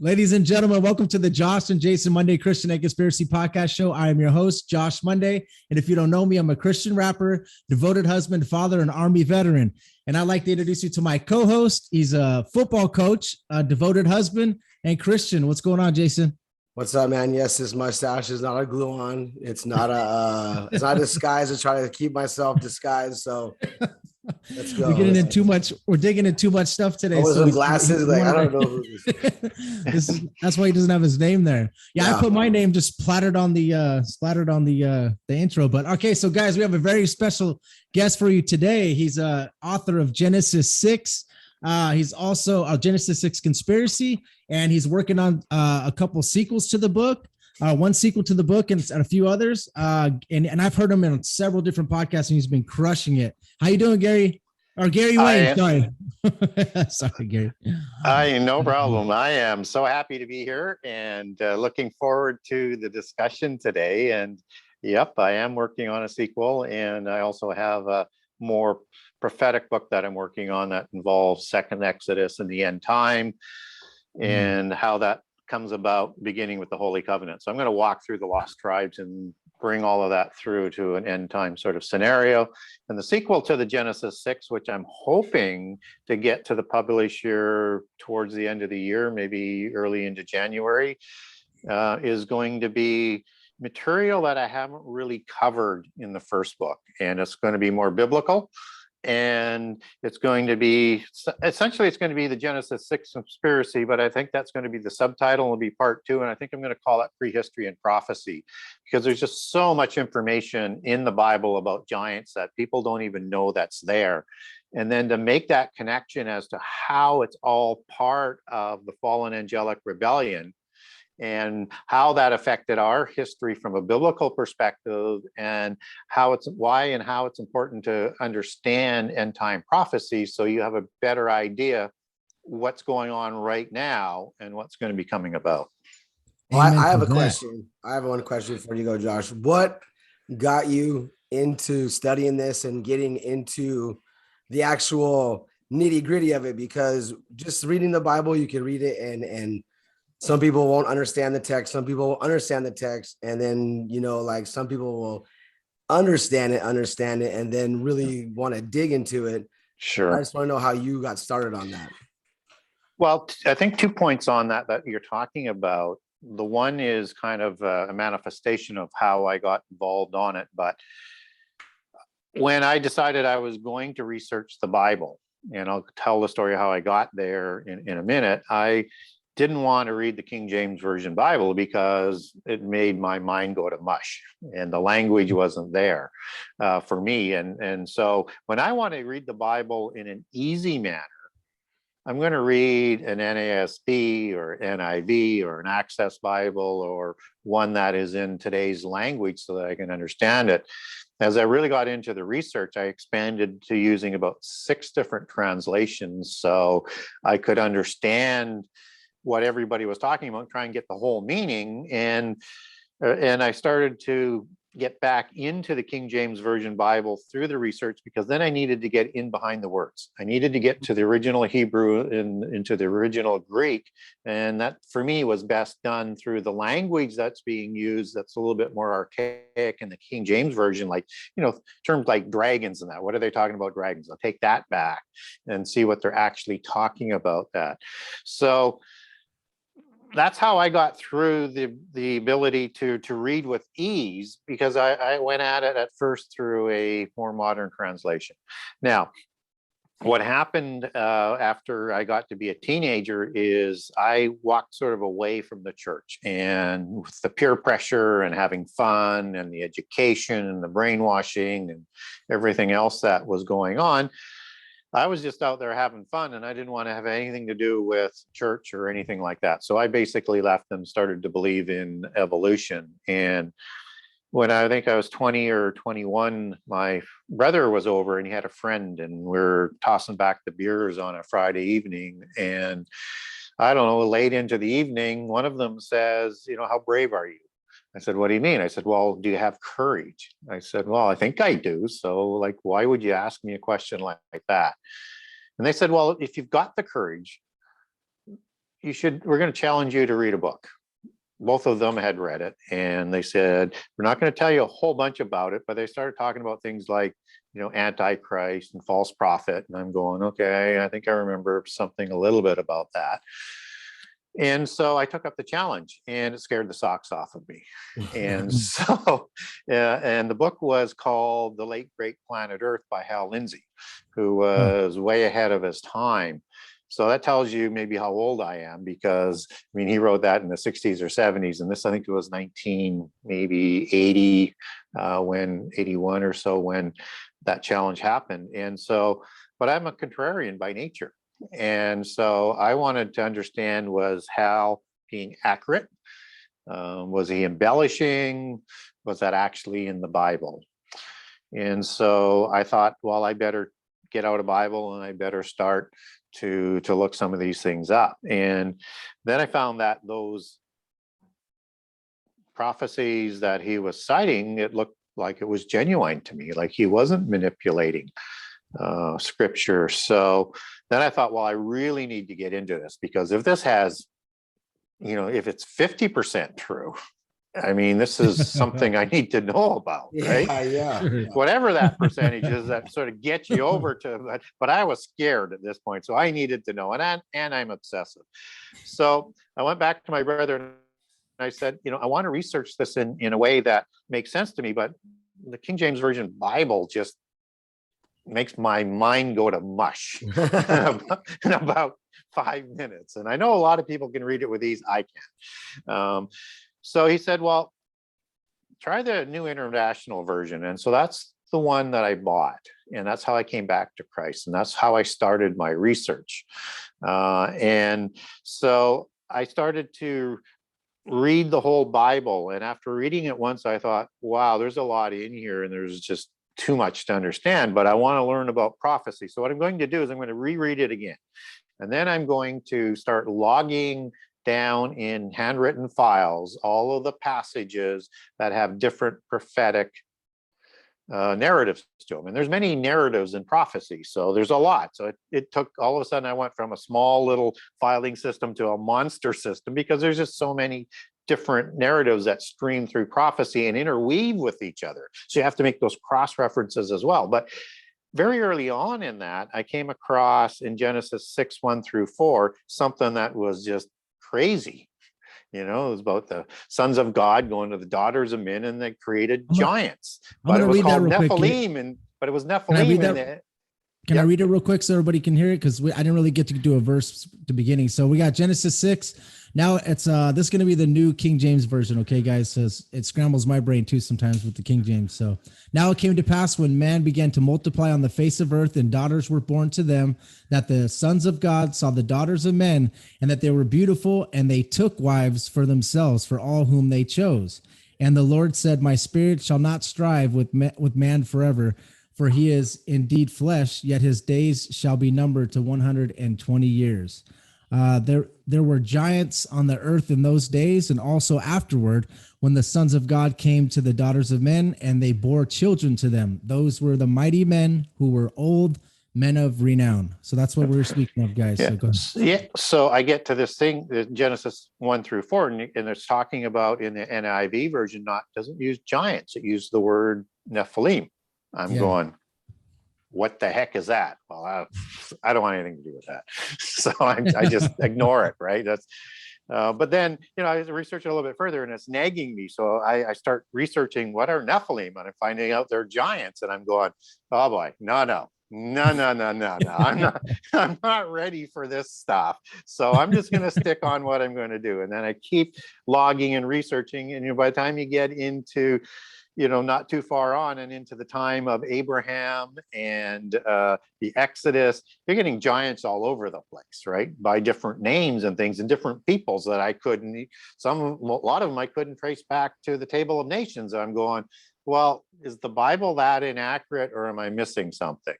Ladies and gentlemen, welcome to the Josh and Jason Monday Christian and Conspiracy Podcast Show. I am your host, Josh Monday. And if you don't know me, I'm a Christian rapper, devoted husband, father, and Army veteran. And I'd like to introduce you to my co-host. He's a football coach, a devoted husband, and Christian. What's going on, Jason? What's up, man? Yes, this mustache is not a glue on. It's not a disguise to try to keep myself disguised. So let's go. We're getting in too much. We're digging in too much stuff today. So some glasses. Like I don't know who this is. That's why he doesn't have his name there. Yeah, I put my name just splattered on the intro. But okay, so guys, we have a very special guest for you today. He's author of Genesis 6. He's also a Genesis 6 conspiracy, and he's working on a couple sequels to the book. One sequel to the book and a few others. And I've heard him on several different podcasts, and he's been crushing it. How you doing, Gary? Or Gary Wayne? Sorry, sorry, Gary. No problem. I am so happy to be here and looking forward to the discussion today. And yep, I am working on a sequel, and I also have a more prophetic book that I'm working on that involves Second Exodus and the end time, and how that comes about, beginning with the Holy Covenant. So I'm going to walk through the lost tribes and bring all of that through to an end time sort of scenario. And the sequel to the Genesis 6, which I'm hoping to get to the publisher towards the end of the year, maybe early into January, is going to be material that I haven't really covered in the first book. And it's going to be more biblical. And it's going to be, essentially, it's going to be the Genesis 6 conspiracy, but I think that's going to be the subtitle, will be part 2. And I think I'm going to call it Prehistory and Prophecy, because there's just so much information in the Bible about giants that people don't even know that's there. And then to make that connection as to how it's all part of the fallen angelic rebellion, and how that affected our history from a biblical perspective, and how it's important to understand end time prophecy, so you have a better idea what's going on right now and what's going to be coming about. Well, I have a question. I have one question before you go, Josh. What got you into studying this and getting into the actual nitty gritty of it? Because just reading the Bible, you can read it and some people won't understand the text. Some people will understand the text. And then, like some people will understand it, and then really want to dig into it. Sure. I just want to know how you got started on that. Well, I think 2 points on that you're talking about. The one is kind of a manifestation of how I got involved on it. But when I decided I was going to research the Bible, and I'll tell the story of how I got there in a minute, I didn't want to read the King James Version Bible because it made my mind go to mush, and the language wasn't there for me. And so when I want to read the Bible in an easy manner, I'm going to read an NASB or NIV or an Access Bible, or one that is in today's language so that I can understand it. As I really got into the research, I expanded to using about 6 different translations so I could understand what everybody was talking about, try and get the whole meaning. And I started to get back into the King James Version Bible through the research, because then I needed to get in behind the words. I needed to get to the original Hebrew and into the original Greek. And that for me was best done through the language that's being used, that's a little bit more archaic in the King James Version, like, terms like dragons and that. What are they talking about, dragons? I'll take that back and see what they're actually talking about that. So that's how I got through the ability to read with ease, because I went at it at first through a more modern translation. Now, what happened after I got to be a teenager is I walked sort of away from the church, and with the peer pressure and having fun and the education and the brainwashing and everything else that was going on, I was just out there having fun, and I didn't want to have anything to do with church or anything like that. So I basically left and started to believe in evolution. And when I think I was 20 or 21, my brother was over, and he had a friend, and we're tossing back the beers on a Friday evening. And I don't know, late into the evening, one of them says, how brave are you? I said, what do you mean? I said, well, do you have courage? I said, well, I think I do. So why would you ask me a question like that? And they said, well, if you've got the courage, we're going to challenge you to read a book. Both of them had read it, and they said, we're not going to tell you a whole bunch about it, but they started talking about things like, Antichrist and false prophet. And I'm going, okay, I think I remember something a little bit about that. And so I took up the challenge, and it scared the socks off of me. And so, and the book was called The Late Great Planet Earth by Hal Lindsey, who was way ahead of his time. So that tells you maybe how old I am, because he wrote that in the 60s or 70s. And this, I think it was 1980, 81 or so, when that challenge happened. And so, but I'm a contrarian by nature. And so I wanted to understand, was Hal being accurate? Was he embellishing? Was that actually in the Bible? And so I thought, well, I better get out a Bible, and I better start to look some of these things up. And then I found that those prophecies that he was citing, it looked like it was genuine to me, like he wasn't manipulating scripture. So then I thought, well, I really need to get into this, because if this has, if it's 50% true, this is something I need to know about, right? Yeah. Whatever that percentage is, that sort of gets you over to, but I was scared at this point, so I needed to know, and I'm obsessive. So I went back to my brother and I said, I want to research this in a way that makes sense to me, but the King James Version Bible just makes my mind go to mush in about 5 minutes. And I know a lot of people can read it with ease. I can't. So he said, well, try the New International Version. And so that's the one that I bought. And that's how I came back to Christ. And that's how I started my research. And so I started to read the whole Bible. And after reading it once, I thought, wow, there's a lot in here, and there's just too much to understand, but I want to learn about prophecy. So what I'm going to do is I'm going to reread it again. And then I'm going to start logging down in handwritten files all of the passages that have different prophetic narratives to them. And there's many narratives in prophecy, so there's a lot. So it took, all of a sudden I went from a small little filing system to a monster system, because there's just so many different narratives that stream through prophecy and interweave with each other. So you have to make those cross references as well. But very early on in that, I came across in Genesis 6:1-4 something that was just crazy. It was about the sons of God going to the daughters of men, and they created giants. But it was called Nephilim, but it was Nephilim. Can I read it real quick so everybody can hear it? Because I didn't really get to do a verse at the beginning. So we got Genesis 6. Now it's this is going to be the new King James version. Okay, guys, says it scrambles my brain too sometimes with the King James. So now it came to pass, when man began to multiply on the face of earth, and daughters were born to them, that the sons of God saw the daughters of men, and that they were beautiful, and they took wives for themselves, for all whom they chose. And the Lord said, my spirit shall not strive with man forever, for he is indeed flesh, yet his days shall be numbered to 120 years. There were giants on the earth in those days, and also afterward, when the sons of God came to the daughters of men, and they bore children to them. Those were the mighty men who were old, men of renown. So that's what we're speaking of, guys. Yeah. So go ahead. Yeah. So I get to this thing, Genesis 1-4, and it's talking about, in the NIV version, doesn't use giants. It used the word Nephilim. I'm going, what the heck is that? Well, I don't want anything to do with that. So I just ignore it, right? That's, but then, I research it a little bit further, and it's nagging me. So I start researching, what are Nephilim? And I'm finding out they're giants, and I'm going, oh boy, no. I'm not ready for this stuff. So I'm just going to stick on what I'm going to do. And then I keep logging and researching. And by the time you get into, not too far on and into the time of Abraham and the Exodus, you're getting giants all over the place, right? By different names and things, and different peoples that I couldn't, a lot of them I couldn't trace back to the Table of Nations. I'm going, well, is the Bible that inaccurate, or am I missing something?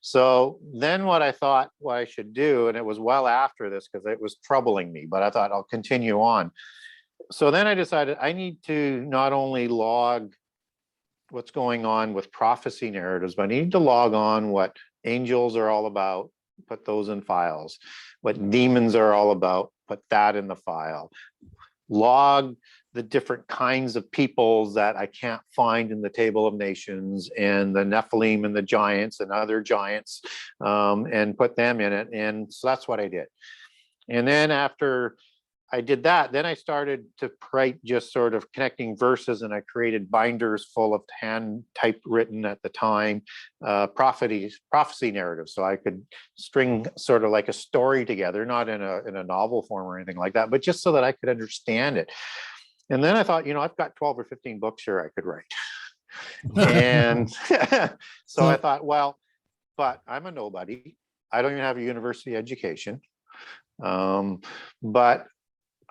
So then what I thought what I should do, and it was well after this because it was troubling me, but I thought I'll continue on. So then I decided I need to not only log what's going on with prophecy narratives, but I need to log on what angels are all about, put those in files. what demons are all about, put that in the file. Log the different kinds of peoples that I can't find in the Table of Nations, and the Nephilim and the giants and other giants, and put them in it. And so that's what I did. And then after I did that, then I started to write just sort of connecting verses, and I created binders full of hand typewritten at the time prophecy narratives, so I could string sort of like a story together, not in a novel form or anything like that, but just so that I could understand it. And then I thought, I've got 12 or 15 books here I could write. And so I thought, well, but I'm a nobody. I don't even have a university education. But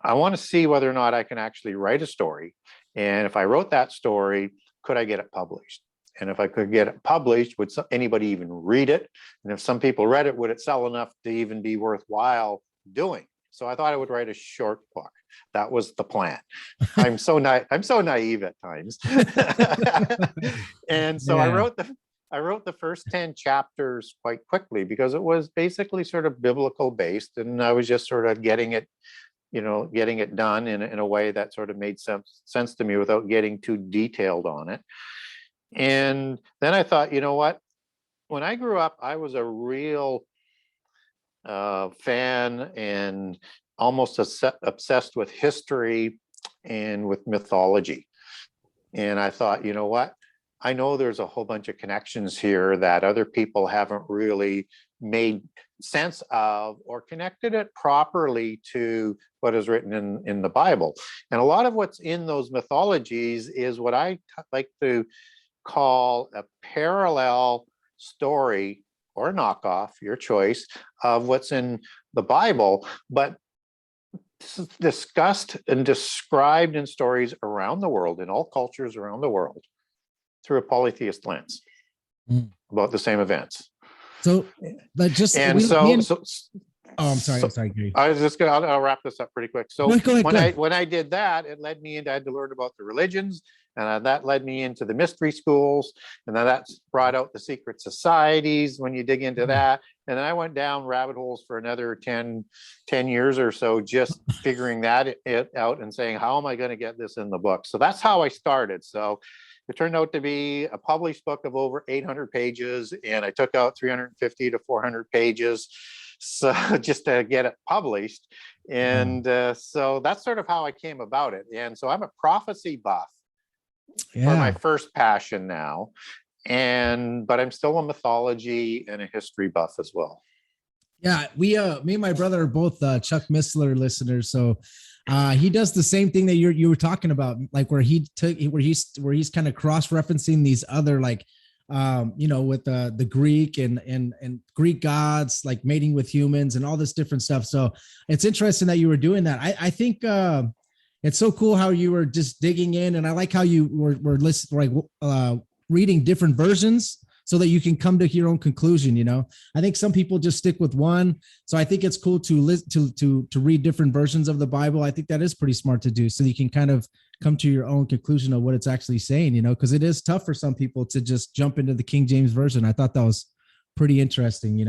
I want to see whether or not I can actually write a story. And if I wrote that story, could I get it published? And if I could get it published, would anybody even read it? And if some people read it, would it sell enough to even be worthwhile doing? So I thought I would write a short book. That was the plan. I'm so naive at times. And so I wrote the first 10 chapters quite quickly, because it was basically sort of biblical based, and I was just sort of getting it done in a way that sort of made sense to me without getting too detailed on it. And then I thought, what? When I grew up, I was a real fan and almost obsessed with history and with mythology. And I thought, what? I know there's a whole bunch of connections here that other people haven't really made sense of or connected it properly to what is written in the Bible. And a lot of what's in those mythologies is what I like to call a parallel story, or knockoff, your choice, of what's in the Bible, but this is discussed and described in stories around the world, in all cultures around the world, through a polytheist lens about the same events. So, but just oh, I'm sorry, Gary. I'll wrap this up pretty quick. So when I did that, it led me into, I had to learn about the religions, and that led me into the mystery schools, and then that brought out the secret societies when you dig into that. And then I went down rabbit holes for another 10 years or so, just figuring that out and saying, how am I going to get this in the book? So that's how I started. So it turned out to be a published book of over 800 pages, and I took out 350 to 400 pages, so just to get it published. And so that's sort of how I came about it. And so I'm a prophecy buff for my first passion now, but I'm still a mythology and a history buff as well. Yeah, me and my brother are both Chuck Missler listeners, so he does the same thing that you were talking about, like where he's kind of cross-referencing these other, like with the Greek and Greek gods, like mating with humans and all this different stuff. So it's interesting that you were doing that. I think it's so cool how you were just digging in, and I like how you were listening, like reading different versions, so that you can come to your own conclusion. I think some people just stick with one. So I think it's cool to read different versions of the Bible. I think that is pretty smart to do, so you can kind of come to your own conclusion of what it's actually saying, because it is tough for some people to just jump into the King James Version. I thought that was pretty interesting,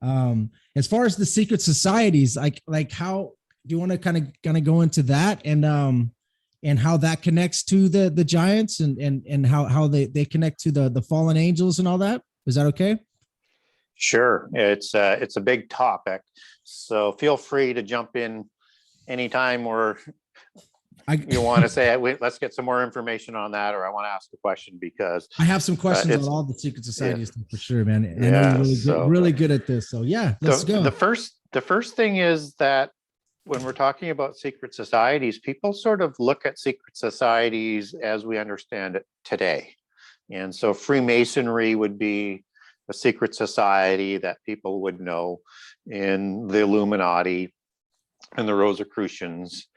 as far as the secret societies, like how do you want to kind of go into that, and how that connects to the giants, and how they connect to the fallen angels and all that? Is that okay? Sure. It's a big topic, so feel free to jump in anytime, or you want to say, let's get some more information on that, or I want to ask a question, because I have some questions on all the secret societies for sure, man. I know you're really good at this. So let's go. The first thing is that when we're talking about secret societies, people sort of look at secret societies as we understand it today. And so Freemasonry would be a secret society that people would know, in the Illuminati and the Rosicrucians.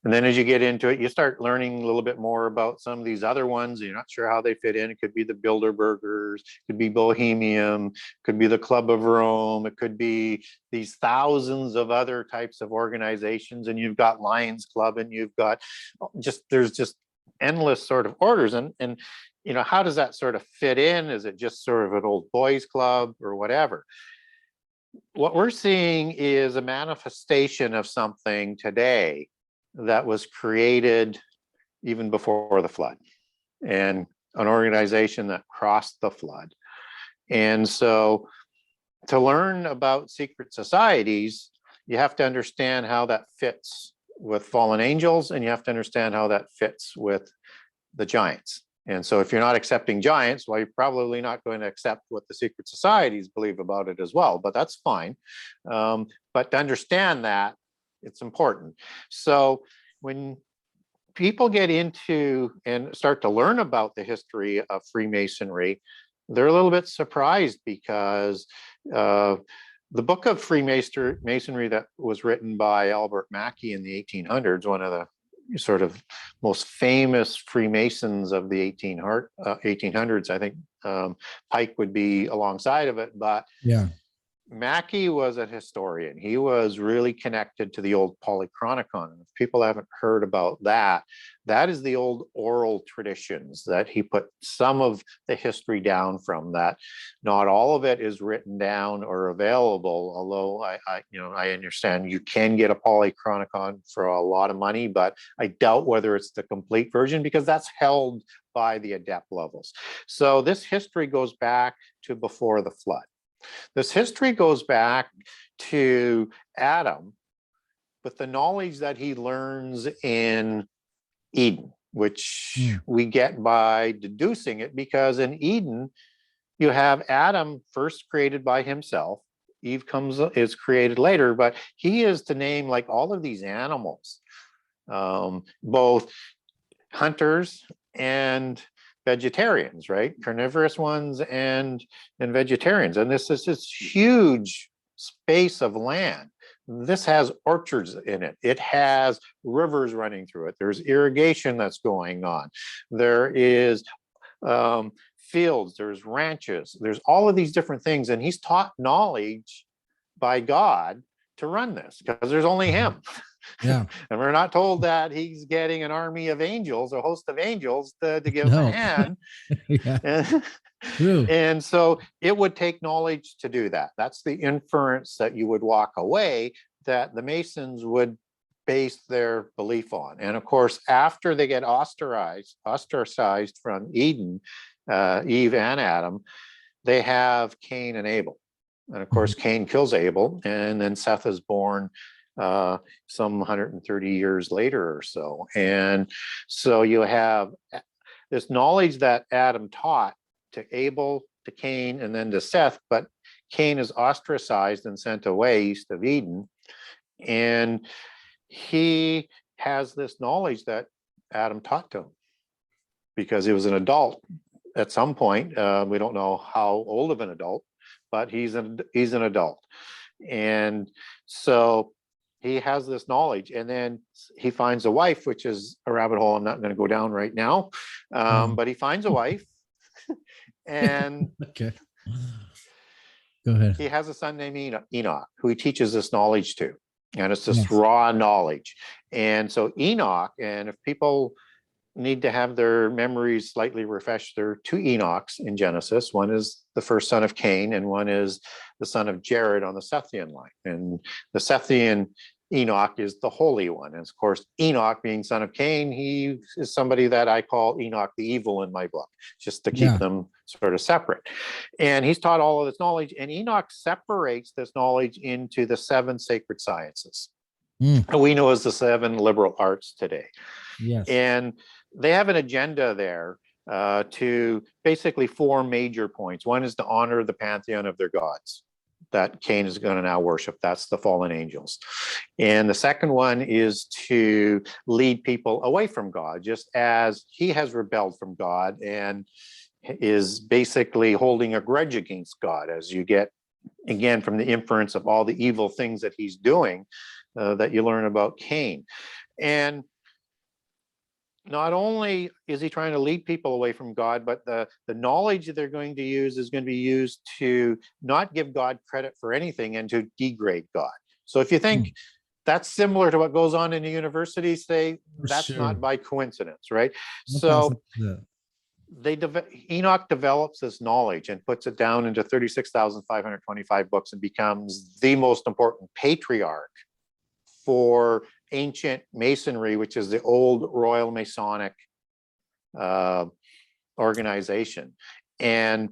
And then as you get into it, you start learning a little bit more about some of these other ones. You're not sure how they fit in. It could be the Bilderbergers, it could be Bohemian, it could be the Club of Rome, it could be these thousands of other types of organizations. And you've got Lions Club, and you've got there's just endless sort of orders. And how does that sort of fit in? Is it just sort of an old boys club or whatever? what we're seeing is a manifestation of something today that was created even before the flood, and an organization that crossed the flood. And so to learn about secret societies, you have to understand how that fits with fallen angels, and you have to understand how that fits with the giants. And so if you're not accepting giants, well, you're probably not going to accept what the secret societies believe about it as well, but that's fine. But to understand that, it's important. So when people get into and start to learn about the history of Freemasonry, they're a little bit surprised because the book of Freemasonry that was written by Albert Mackey in the 1800s, one of the sort of most famous Freemasons of the 1800s, I think Pike would be alongside of it, but yeah. Mackey was a historian. He was really connected to the old Polychronicon. If people haven't heard about that, that is the old oral traditions that he put some of the history down from. That not all of it is written down or available, although I understand you can get a Polychronicon for a lot of money, but I doubt whether it's the complete version because that's held by the adept levels. So this history goes back to before the flood. This history goes back to Adam with the knowledge that he learns in Eden, which we get by deducing it, because in Eden, you have Adam first created by himself. Eve is created later, but he is to name like all of these animals, both hunters and vegetarians, right? Carnivorous ones and vegetarians. And this is this huge space of land. This has orchards in it. It has rivers running through it. There's irrigation that's going on. There is fields, there's ranches, there's all of these different things. And he's taught knowledge by God to run this because there's only him. Yeah. And we're not told that he's getting an army of angels, a host of angels to give him a hand. Yeah. And so it would take knowledge to do that. That's the inference that you would walk away, that the Masons would base their belief on. And of course, after they get ostracized from Eden, Eve and Adam, they have Cain and Abel. And of course, Cain kills Abel, and then Seth is born some 130 years later or so. And so you have this knowledge that Adam taught to Abel, to Cain, and then to Seth, but Cain is ostracized and sent away east of Eden. And he has this knowledge that Adam taught to him because he was an adult at some point. We don't know how old of an adult, but he's an adult. And so he has this knowledge, and then he finds a wife, which is a rabbit hole I'm not going to go down right now. But he finds a wife, and okay, go ahead. He has a son named Enoch, who he teaches this knowledge to, and it's this raw knowledge. And so Enoch, and if people need to have their memories slightly refreshed, there are two Enochs in Genesis. One is the first son of Cain, and one is the son of Jared on the Sethian line. And the Sethian Enoch is the holy one. And of course, Enoch, being son of Cain, he is somebody that I call Enoch the evil in my book, just to keep them sort of separate. And he's taught all of this knowledge, and Enoch separates this knowledge into the 7 sacred sciences. We know as the 7 liberal arts today. Yes. And they have an agenda there to basically 4 major points. One is to honor the pantheon of their gods that Cain is going to now worship. That's the fallen angels. And the second one is to lead people away from God, just as he has rebelled from God and is basically holding a grudge against God, as you get, again, from the inference of all the evil things that he's doing that you learn about Cain. And not only is he trying to lead people away from God, but the knowledge that they're going to use is going to be used to not give God credit for anything and to degrade God. So if you think that's similar to what goes on in the universities, that's not by coincidence, right? So Enoch develops this knowledge and puts it down into 36,525 books and becomes the most important patriarch for ancient Masonry, which is the old Royal Masonic organization. And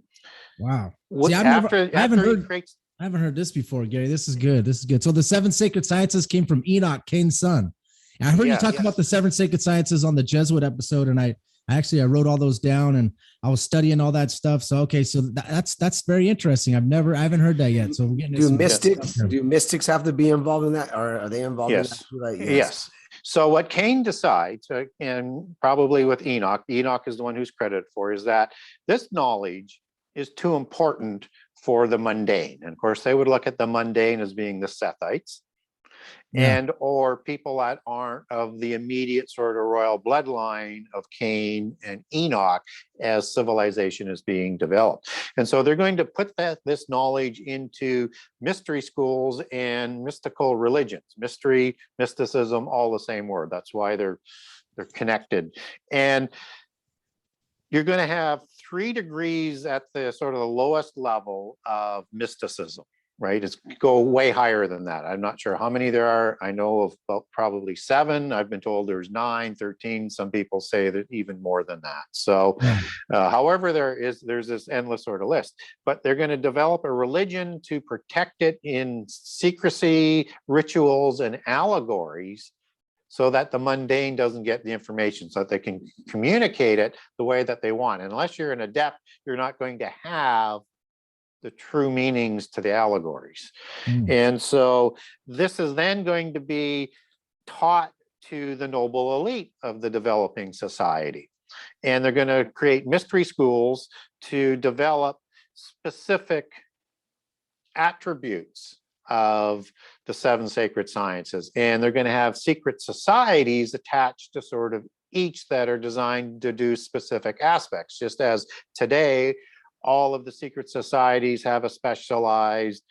wow. See, I haven't heard this before, Gary. This is good. This is good. So the 7 sacred sciences came from Enoch, Cain's son. And I heard you talk about the 7 sacred sciences on the Jesuit episode, and I wrote all those down, and I was studying all that stuff. So okay, so that's very interesting. I haven't heard that yet. So we're getting do mystics have to be involved in that, or are they involved in that? Yes. So what Cain decides, and probably with Enoch is the one who's credited for, is that this knowledge is too important for the mundane. And of course, they would look at the mundane as being the Sethites. And or people that aren't of the immediate sort of royal bloodline of Cain and Enoch as civilization is being developed. And so they're going to put this knowledge into mystery schools and mystical religions. Mystery, mysticism, all the same word. That's why they're connected. And you're going to have 3 degrees at the sort of the lowest level of mysticism. Right? It's go way higher than that. I'm not sure how many there are. I know of about probably 7. I've been told there's 9, 13. Some people say that even more than that. So however, there's this endless sort of list, but they're going to develop a religion to protect it in secrecy, rituals, and allegories, so that the mundane doesn't get the information, so that they can communicate it the way that they want. And unless you're an adept, you're not going to have the true meanings to the allegories. And so this is then going to be taught to the noble elite of the developing society. And they're going to create mystery schools to develop specific attributes of the 7 sacred sciences. And they're going to have secret societies attached to sort of each that are designed to do specific aspects, just as today, all of the secret societies have a specialized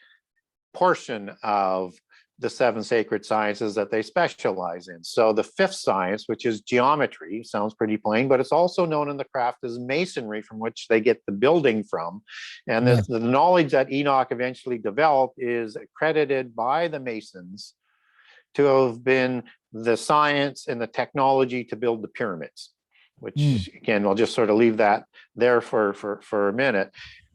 portion of the 7 sacred sciences that they specialize in. So the 5th science, which is geometry, sounds pretty plain, but it's also known in the craft as masonry, from which they get the building from. And the knowledge that Enoch eventually developed is accredited by the Masons to have been the science and the technology to build the pyramids. Which again, we'll just sort of leave that there for a minute.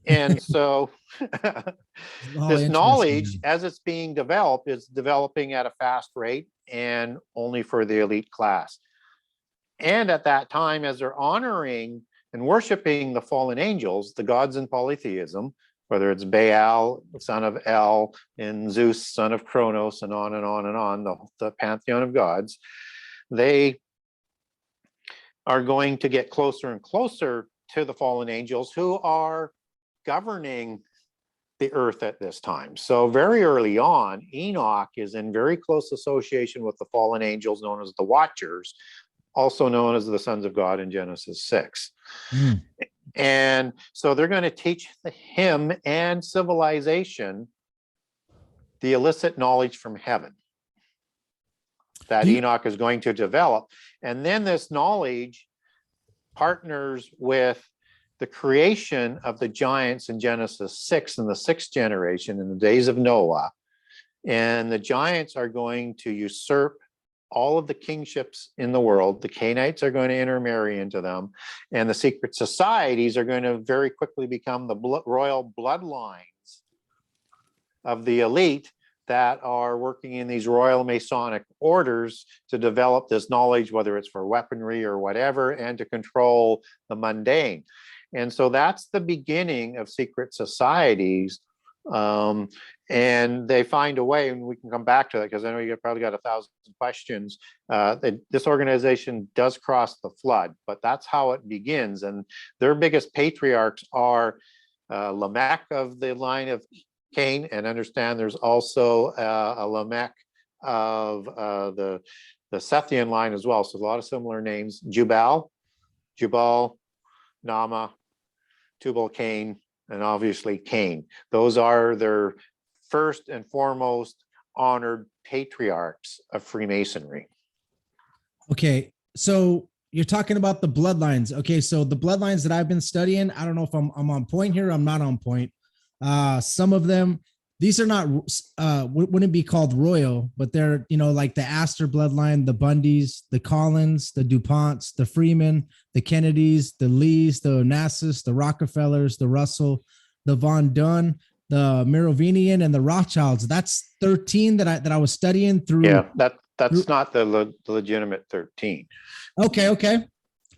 And so this knowledge, as it's being developed, is developing at a fast rate and only for the elite class. And at that time, as they're honoring and worshiping the fallen angels, the gods in polytheism, whether it's Baal, son of El, and Zeus, son of Kronos, and on and on and on, the pantheon of gods, they are going to get closer and closer to the fallen angels who are governing the earth at this time. So very early on, Enoch is in very close association with the fallen angels known as the Watchers, also known as the sons of God in Genesis 6. And so they're going to teach him and civilization the illicit knowledge from heaven that Enoch is going to develop. And then this knowledge partners with the creation of the giants in Genesis 6 in the 6th generation in the days of Noah. And the giants are going to usurp all of the kingships in the world. The Canaanites are going to intermarry into them. And the secret societies are going to very quickly become the royal bloodlines of the elite that are working in these royal Masonic orders to develop this knowledge, whether it's for weaponry or whatever, and to control the mundane. And so that's the beginning of secret societies. And they find a way, and we can come back to that because I know you probably got 1,000 questions. This organization does cross the flood, but that's how it begins. And their biggest patriarchs are Lamech of the line of Cain, and understand there's also a Lamech of the Sethian line as well. So a lot of similar names: Jubal, Nama, Tubal Cain, and obviously Cain. Those are their first and foremost honored patriarchs of Freemasonry. Okay, so you're talking about the bloodlines. Okay, so the bloodlines that I've been studying, I don't know if I'm on point here. I'm not on point. Some of them, these are not wouldn't be called royal, but they're, you know, like the Astor bloodline, the Bundys, the Collins, the DuPonts, the Freeman, the Kennedys, the Lees, the Onassis, the Rockefellers, the Russell, the Von Dunn, the Merovingian, and the Rothschilds. That's 13 that I was studying through. Yeah, that's not the legitimate 13. Okay.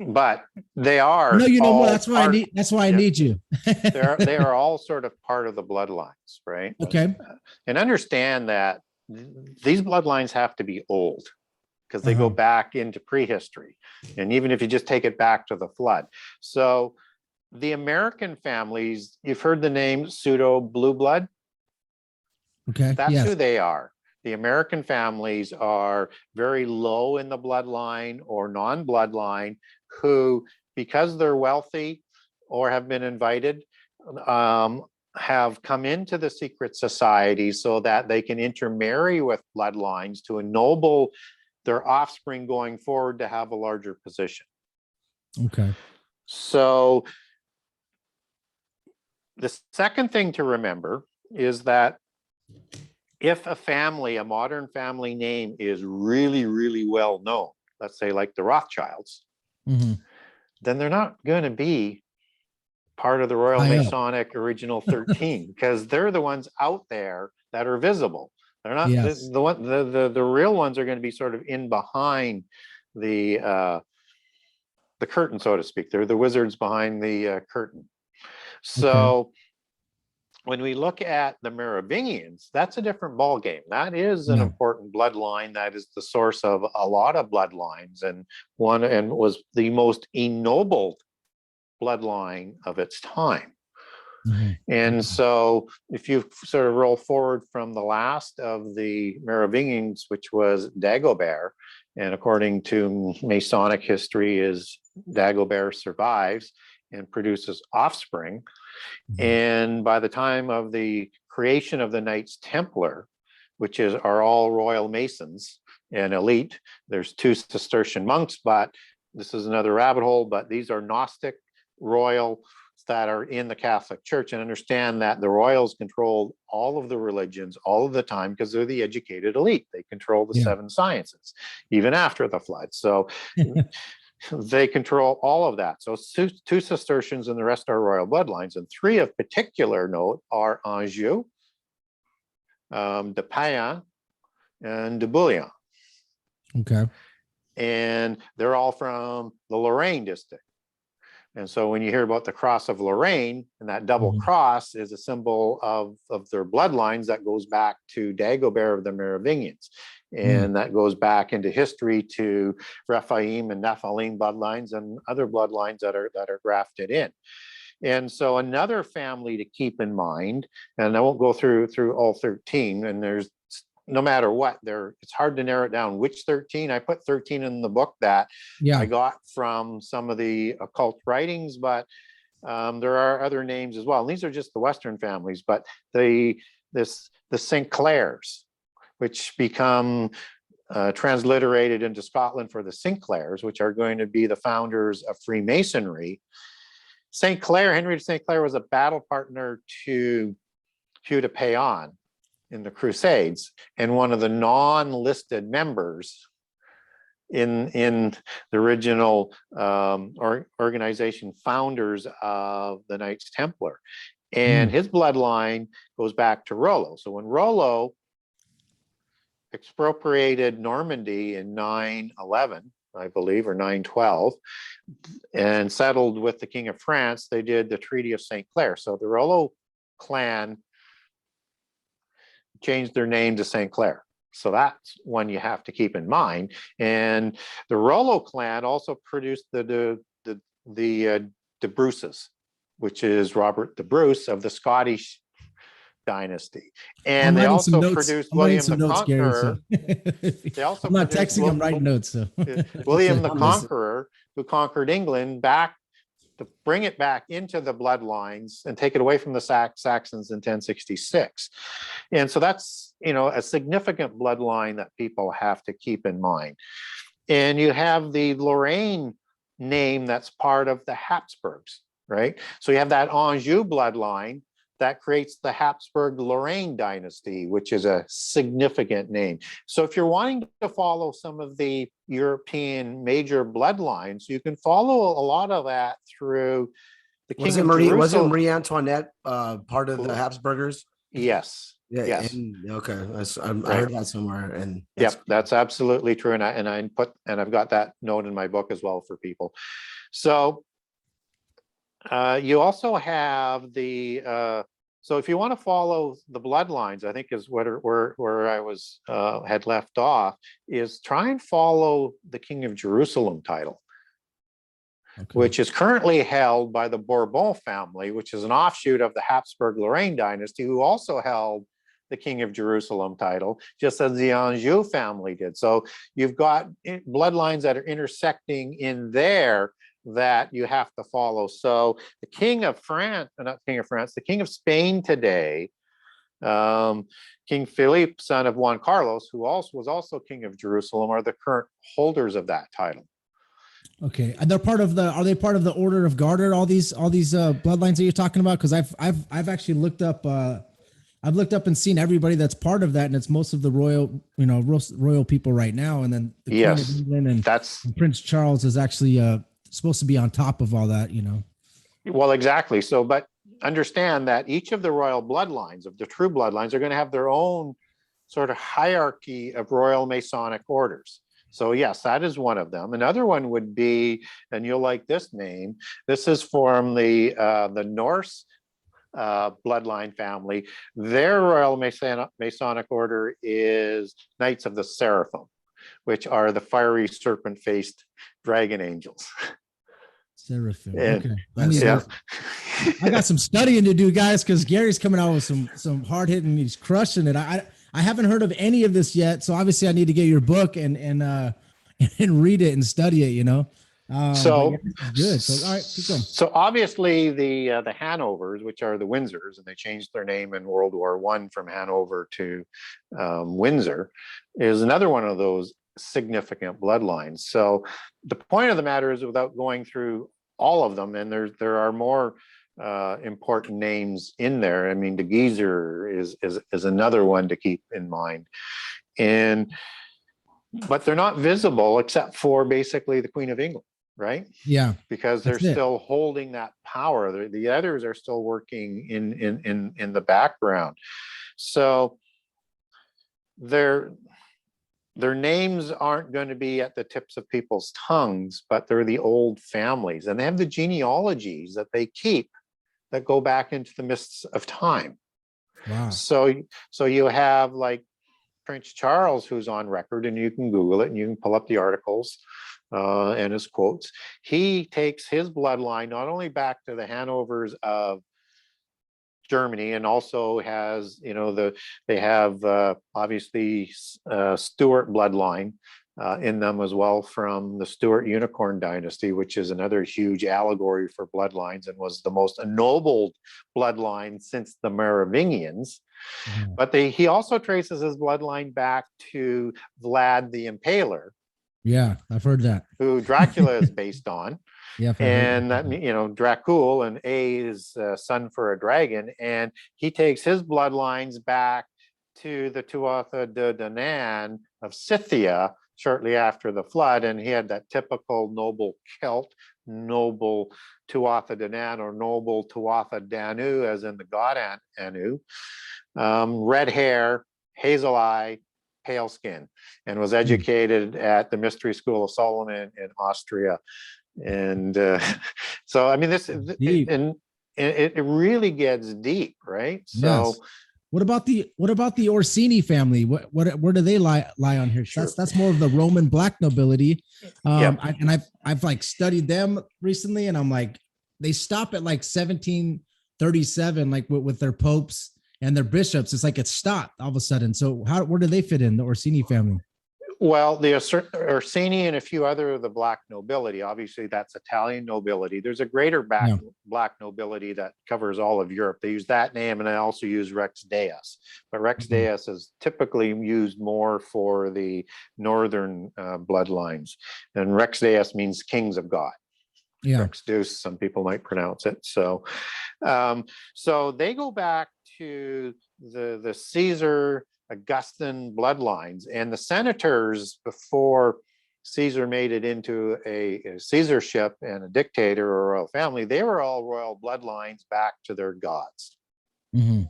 But they are. No, you know more. That's why I need you. They are all sort of part of the bloodlines, right? Okay. And understand that these bloodlines have to be old because they go back into prehistory. And even if you just take it back to the flood. So the American families, you've heard the name pseudo blue blood. Okay. That's who they are. The American families are very low in the bloodline or non-bloodline who, because they're wealthy or have been invited, have come into the secret society so that they can intermarry with bloodlines to ennoble their offspring going forward to have a larger position. Okay. So the second thing to remember is that if a family, a modern family name is really, really well known, let's say like the Rothschilds, then they're not going to be part of the Royal Masonic original 13 because they're the ones out there that are visible. They're not the real ones are going to be sort of in behind the curtain, so to speak. They're the wizards behind the curtain. So when we look at the Merovingians, that's a different ballgame. That is an important bloodline. That is the source of a lot of bloodlines, and was the most ennobled bloodline of its time. And so if you sort of roll forward from the last of the Merovingians, which was Dagobert, and according to Masonic history, is Dagobert survives and produces offspring. And by the time of the creation of the Knights Templar, which are all Royal Masons and elite, there's 2 Cistercian monks, but this is another rabbit hole, but these are Gnostic royals that are in the Catholic Church, and understand that the royals controlled all of the religions all of the time because they're the educated elite. They control the 7 sciences, even after the flood. So they control all of that. So 2 Cistercians and the rest are royal bloodlines, and 3 of particular note are Anjou, de Payan, and de Bouillon. Okay. And they're all from the Lorraine district. And so when you hear about the cross of Lorraine, and that double cross is a symbol of their bloodlines that goes back to Dagobert of the Merovingians. And that goes back into history to Rephaim and Nephilim bloodlines and other bloodlines that are grafted in. And so another family to keep in mind, and I won't go through all 13, and there's no matter what, it's hard to narrow it down which 13. I put 13 in the book that I got from some of the occult writings, but there are other names as well. And these are just the Western families, but the St. Clairs, which become transliterated into Scotland for the Sinclairs, which are going to be the founders of Freemasonry. Henry de St. Clair was a battle partner to Hugh de Payan in the Crusades, and one of the non-listed members in the original organization founders of the Knights Templar. And his bloodline goes back to Rollo. So when Rollo expropriated Normandy in 911, I believe, or 912, and settled with the King of France, they did the Treaty of St. Clair. So the Rollo clan changed their name to St. Clair. So that's one you have to keep in mind. And the Rollo clan also produced the De Bruces, which is Robert the Bruce of the Scottish dynasty. And they also produced William the Conqueror. They also I'm not texting, I'm writing notes. So. William the Conqueror, who conquered England back to bring it back into the bloodlines and take it away from the Saxons in 1066. And so that's, a significant bloodline that people have to keep in mind. And you have the Lorraine name that's part of the Habsburgs, right? So you have that Anjou bloodline that creates the Habsburg-Lorraine dynasty, which is a significant name. So if you're wanting to follow some of the European major bloodlines, you can follow a lot of that through the King of Jerusalem. Wasn't Marie Antoinette part of the Habsburgers? Yes. Yeah. Yes. And, okay. I heard that somewhere. And that's absolutely true. And I've got that note in my book as well for people. So you also have the so if you want to follow the bloodlines, I think is where I was had left off, is try and follow the King of Jerusalem title. Okay. Which is currently held by the Bourbon family, which is an offshoot of the Habsburg-Lorraine dynasty, who also held the King of Jerusalem title, just as the Anjou family did. So you've got bloodlines that are intersecting in there that you have to follow. So the King of France, not King of France, the King of Spain today, King Philippe, son of Juan Carlos, who was also King of Jerusalem, are the current holders of that title. Okay, and they're part of the. Are they part of the Order of Garter? All these bloodlines that you're talking about? Because I've actually looked up. I've looked up and seen everybody that's part of that, and it's most of the royal people right now. And then the Queen of England and Prince Charles is actually supposed to be on top of all that. Well, exactly. So, but understand that each of the royal bloodlines, of the true bloodlines, are going to have their own sort of hierarchy of royal Masonic orders. So yes, that is one of them. Another one would be, and you'll like this name, this is from the Norse bloodline family. Their royal Masonic order is Knights of the Seraphim, which are the fiery serpent-faced dragon angels. Seraphim. Okay. I got some studying to do, guys, because Gary's coming out with some hard hitting. He's crushing it. I haven't heard of any of this yet, so obviously I need to get your book and read it and study it. So good. So all right, keep going. So obviously the Hanovers, which are the Windsors, and they changed their name in World War I from Hanover to Windsor, is another one of those significant bloodlines. So the point of the matter is, without going through all of them, and there are more important names in there. I mean, de Geezer is another one to keep in mind, but they're not visible except for basically the Queen of England, right? Yeah, because they're still holding that power. The others are still working in the background. So their names aren't going to be at the tips of people's tongues, but they're the old families, and they have the genealogies that they keep that go back into the mists of time. Wow. So you have like Prince Charles, who's on record, and you can Google it and you can pull up the articles and his quotes. He takes his bloodline not only back to the Hanovers of Germany, and also has, they have obviously Stuart bloodline in them as well, from the Stuart Unicorn dynasty, which is another huge allegory for bloodlines and was the most ennobled bloodline since the Merovingians. Mm-hmm. But he also traces his bloodline back to Vlad the Impaler. Yeah, I've heard that. Who Dracula is based on. Yeah, and that, Dracul, and A is son for a dragon, and he takes his bloodlines back to the Tuatha De Danann of Scythia shortly after the flood, and he had that typical noble Celt, noble Tuatha De Danann, or noble Tuatha Danu, as in the god Anu, red hair, hazel eye, pale skin, and was educated at the Mystery School of Solomon in Austria. And so, I mean, it really gets deep, right? So, yes. What about the Orsini family? Where do they lie on here? Sure. That's more of the Roman black nobility. Yep. I've like studied them recently, and I'm like, they stop at like 1737, like with their popes and their bishops. It's like it stopped all of a sudden. So where do they fit in, the Orsini family? Well, the Orsini and a few other of the black nobility, obviously that's Italian nobility. There's a greater black nobility that covers all of Europe. They use that name, and they also use Rex Deus. But Rex Deus is typically used more for the northern bloodlines. And Rex Deus means kings of God. Yeah. Deuce, some people might pronounce it. So, so they go back to the Caesar Augustan bloodlines, and the senators before Caesar made it into a Caesarship and a dictator or a royal family, they were all royal bloodlines back to their gods. Mm-hmm.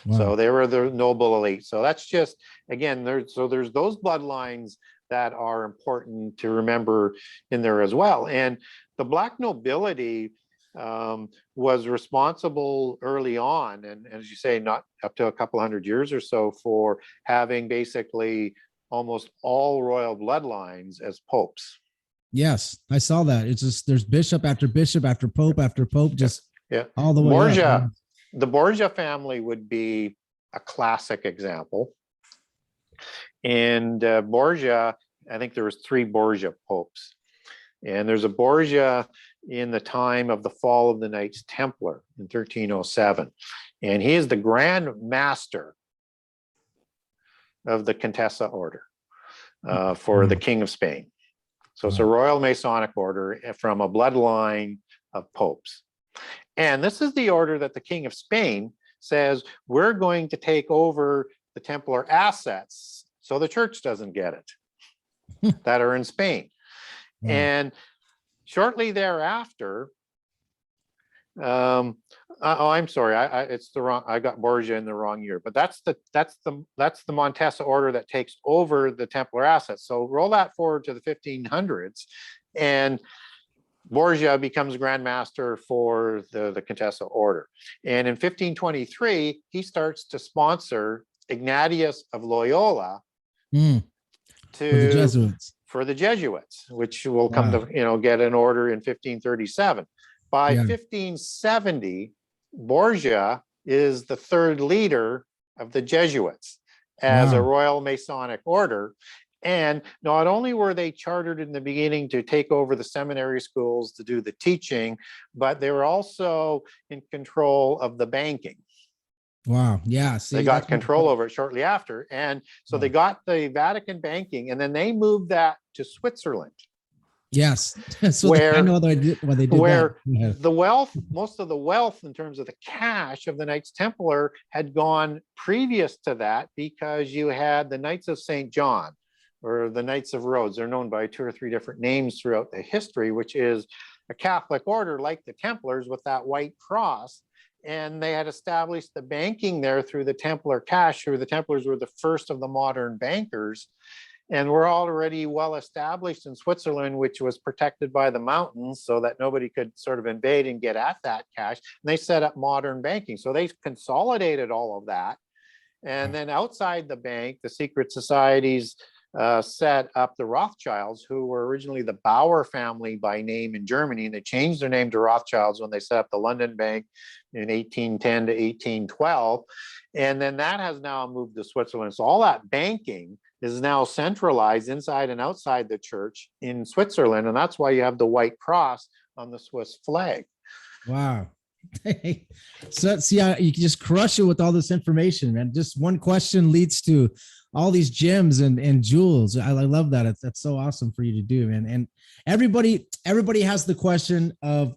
Wow. So they were the noble elite. So that's just, again, there's those bloodlines that are important to remember in there as well. And the Black nobility was responsible early on, and as you say, not up to a couple hundred years or so, for having basically almost all royal bloodlines as popes. Yes, I saw that. It's just there's bishop after bishop after pope, just all the way Borgia, up. the Borgia family would be a classic example. And Borgia, I think there was 3 Borgia popes. And there's a Borgia in the time of the fall of the Knights Templar in 1307. And he is the Grand Master of the Contessa order for the King of Spain. So it's a Royal Masonic order from a bloodline of popes. And this is the order that the King of Spain says, we're going to take over the Templar assets so the church doesn't get it, that are in Spain. And shortly thereafter, I'm sorry, it's the wrong. I got Borgia in the wrong year, but that's the Montesa order that takes over the Templar assets. So roll that forward to the 1500s, and Borgia becomes Grand Master for the Contessa order. And in 1523, he starts to sponsor Ignatius of Loyola for the Jesuits, which will come to get an order in 1537. By 1570, Borgia is the 3rd leader of the Jesuits as a Royal Masonic order. And not only were they chartered in the beginning to take over the seminary schools to do the teaching, but they were also in control of the banking. Wow. Yeah. See, they got control over it shortly after. And so they got the Vatican banking, and then they moved that to Switzerland. Yes. So I know why they did where that. The wealth, most of the wealth in terms of the cash of the Knights Templar had gone previous to that, because you had the Knights of St. John or the Knights of Rhodes. They're known by 2 or 3 different names throughout the history, which is a Catholic order like the Templars with that white cross. And they had established the banking there through the Templar cash, who the Templars were the first of the modern bankers. And we're already well established in Switzerland, which was protected by the mountains so that nobody could sort of invade and get at that cash. And they set up modern banking. So they consolidated all of that. And then outside the bank, the secret societies set up the Rothschilds, who were originally the Bauer family by name in Germany. And they changed their name to Rothschilds when they set up the London Bank in 1810 to 1812. And then that has now moved to Switzerland. So all that banking is now centralized inside and outside the church in Switzerland. And that's why you have the white cross on the Swiss flag. Wow. So see, you can just crush it with all this information, man. Just one question leads to all these gems and jewels. I love that. That's so awesome for you to do, man. And everybody has the question of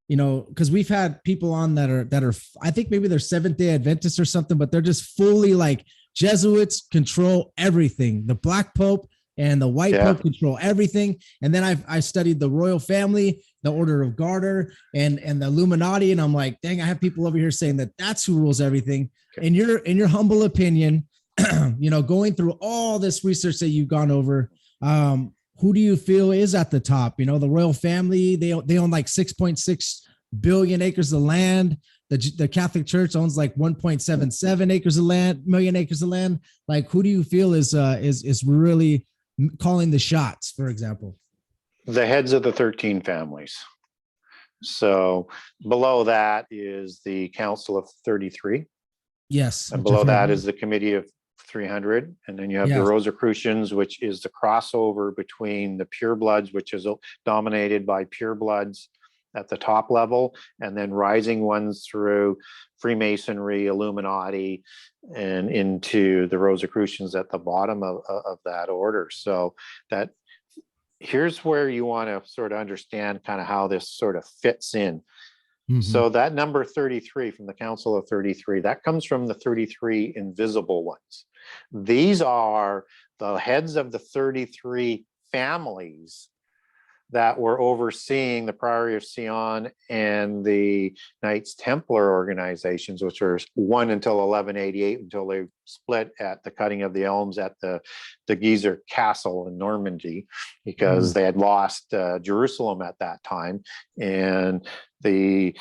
because we've had people on that are I think maybe they're Seventh-day Adventists or something, but they're just fully like Jesuits control everything. The Black Pope and the White Pope control everything. And then I studied the Royal Family, the Order of Garter, and the Illuminati. And I'm like, dang, I have people over here saying that's who rules everything. In your humble opinion, going through all this research that you've gone over, who do you feel is at the top? The Royal Family, they own like 6.6 billion acres of land. The Catholic Church owns like 1.77 million acres of land. Like, who do you feel is really calling the shots, for example? The heads of the 13 families. So below that is the Council of 33. Yes. And below that is the Committee of 300. And then you have the Rosicrucians, which is the crossover between the purebloods, which is dominated by purebloods at the top level, and then rising ones through Freemasonry, Illuminati, and into the Rosicrucians at the bottom of that order. So that here's where you want to sort of understand kind of how this sort of fits in. Mhm. So that number 33 from the Council of 33, that comes from the 33 invisible ones. These are the heads of the 33 families that were overseeing the Priory of Sion and the Knights Templar organizations, which were one until 1188, until they split at the cutting of the elms at the Geezer Castle in Normandy, because they had lost Jerusalem at that time. And the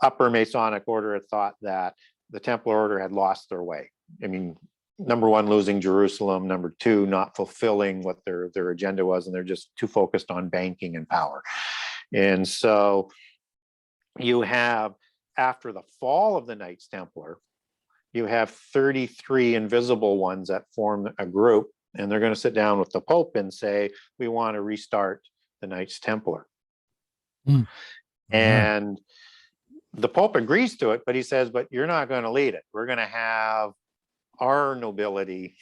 upper Masonic order had thought that the Templar order had lost their way. I mean, number one, losing Jerusalem. Number two, not fulfilling what their agenda was, and they're just too focused on banking and power. And so you have, after the fall of the Knights Templar, you have 33 invisible ones that form a group, and they're going to sit down with the Pope and say, we want to restart the Knights Templar. And the Pope agrees to it, but he says, but you're not going to lead it. We're going to have our nobility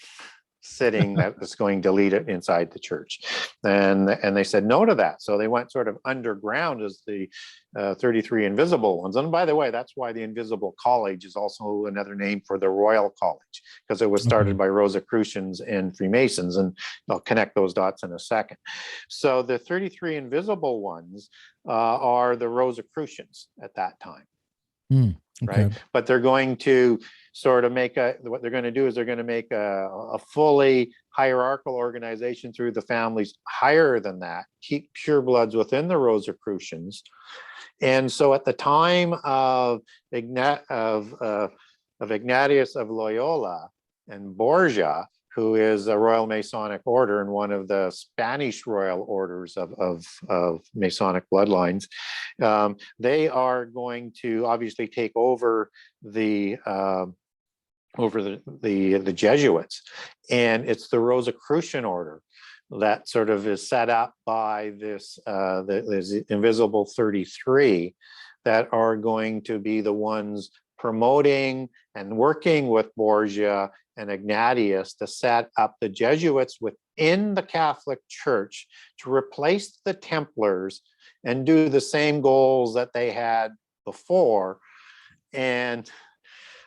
sitting that is going to lead it inside the church. And they said no to that. So they went sort of underground as the 33 invisible ones. And by the way, that's why the Invisible College is also another name for the Royal College, because it was started by Rosicrucians and Freemasons. And I'll connect those dots in a second. So the 33 invisible ones are the Rosicrucians at that time. Right, but they're going to sort of make what they're going to do is they're going to make a fully hierarchical organization through the families higher than that, keep purebloods within the Rosicrucians. And so at the time of Ignatius of Loyola and Borgia, who is a Royal Masonic order and one of the Spanish royal orders of Masonic bloodlines, they are going to obviously take over the Jesuits, and it's the Rosicrucian order that sort of is set up by this invisible 33 that are going to be the ones promoting and working with Borgia and Ignatius to set up the Jesuits within the Catholic Church to replace the Templars and do the same goals that they had before. And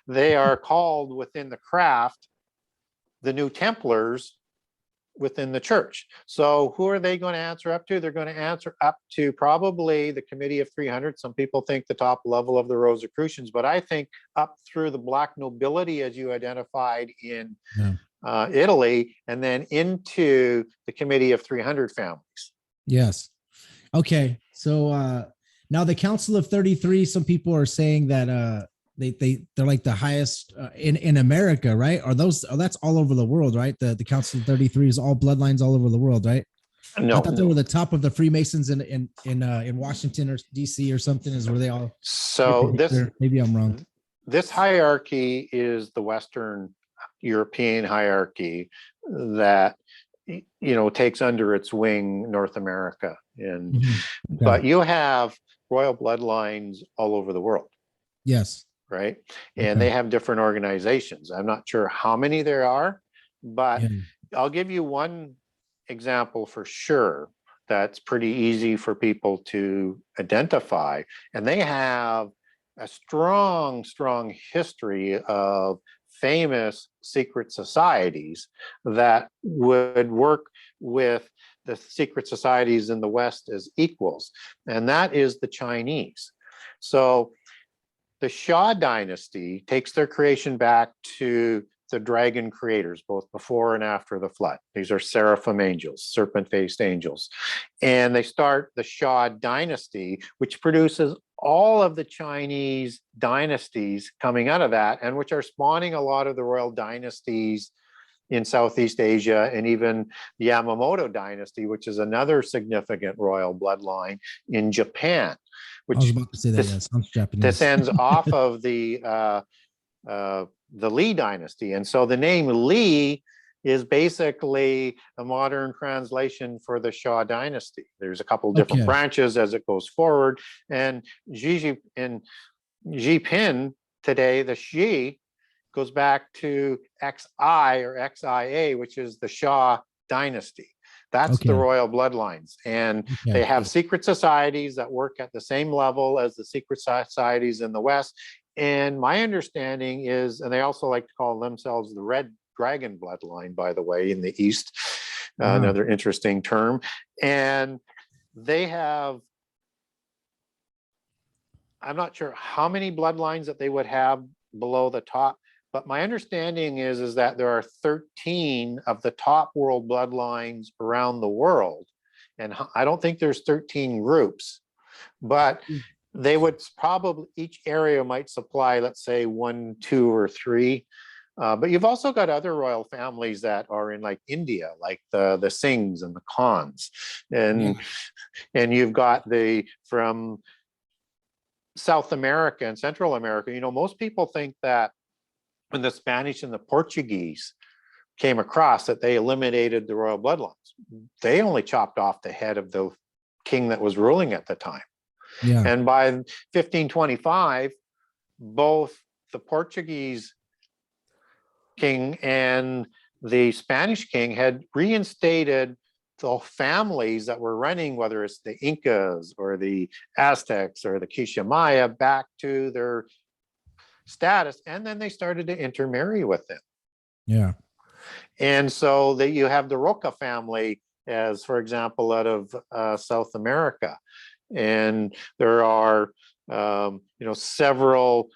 they are called within the craft the New Templars within the church. So who are they going to answer up to? They're going to answer up to probably the Committee of 300. Some people think the top level of the Rosicrucians, but I think up through the Black nobility, as you identified in Italy, and then into the Committee of 300 families. Yes. Okay. So now the Council of 33, some people are saying that they're like the highest in America, right? That's all over the world, right? The Council of 33 is all bloodlines all over the world, right? No, I thought they were the top of the Freemasons in Washington or DC or something. Is where they all. So maybe I'm wrong. This hierarchy is the Western European hierarchy that takes under its wing North America, and but you have royal bloodlines all over the world. Yes. Right. And they have different organizations. I'm not sure how many there are, but I'll give you one example for sure that's pretty easy for people to identify. And they have a strong history of famous secret societies that would work with the secret societies in the West as equals. And that is the Chinese. So the Shah dynasty takes their creation back to the dragon creators, both before and after the flood. These are seraphim angels, serpent-faced angels. And they start the Shah dynasty, which produces all of the Chinese dynasties coming out of that, and which are spawning a lot of the royal dynasties in Southeast Asia, and even the Yamamoto dynasty, which is another significant royal bloodline in Japan. Which I was about to say that, sounds Japanese. Descends off of the Li dynasty. And so the name Li is basically a modern translation for the Shah dynasty. There's a couple different branches as it goes forward. And Xi Jinping today, the Xi, goes back to XI or XIA, which is the Shah dynasty. That's the royal bloodlines. And they have secret societies that work at the same level as the secret societies in the West. And my understanding is, and they also like to call themselves the Red Dragon bloodline, by the way, in the East, another interesting term. And they have, I'm not sure how many bloodlines that they would have below the top, but my understanding is that there are 13 of the top world bloodlines around the world. And I don't think there's 13 groups, but they would probably, each area might supply, let's say 1, 2, or 3. But you've also got other royal families that are in like India, like the Singhs and the Khans. And you've got from South America and Central America. You know, most people think that when the Spanish and the Portuguese came across, that they eliminated the royal bloodlines. They only chopped off the head of the king that was ruling at the time. And by 1525, both the Portuguese king and the Spanish king had reinstated the families that were running, whether it's the Incas or the Aztecs or the Quiché Maya, back to their status, and then they started to intermarry with them. And so that you have the Roca family, as for example, out of South America, and there are several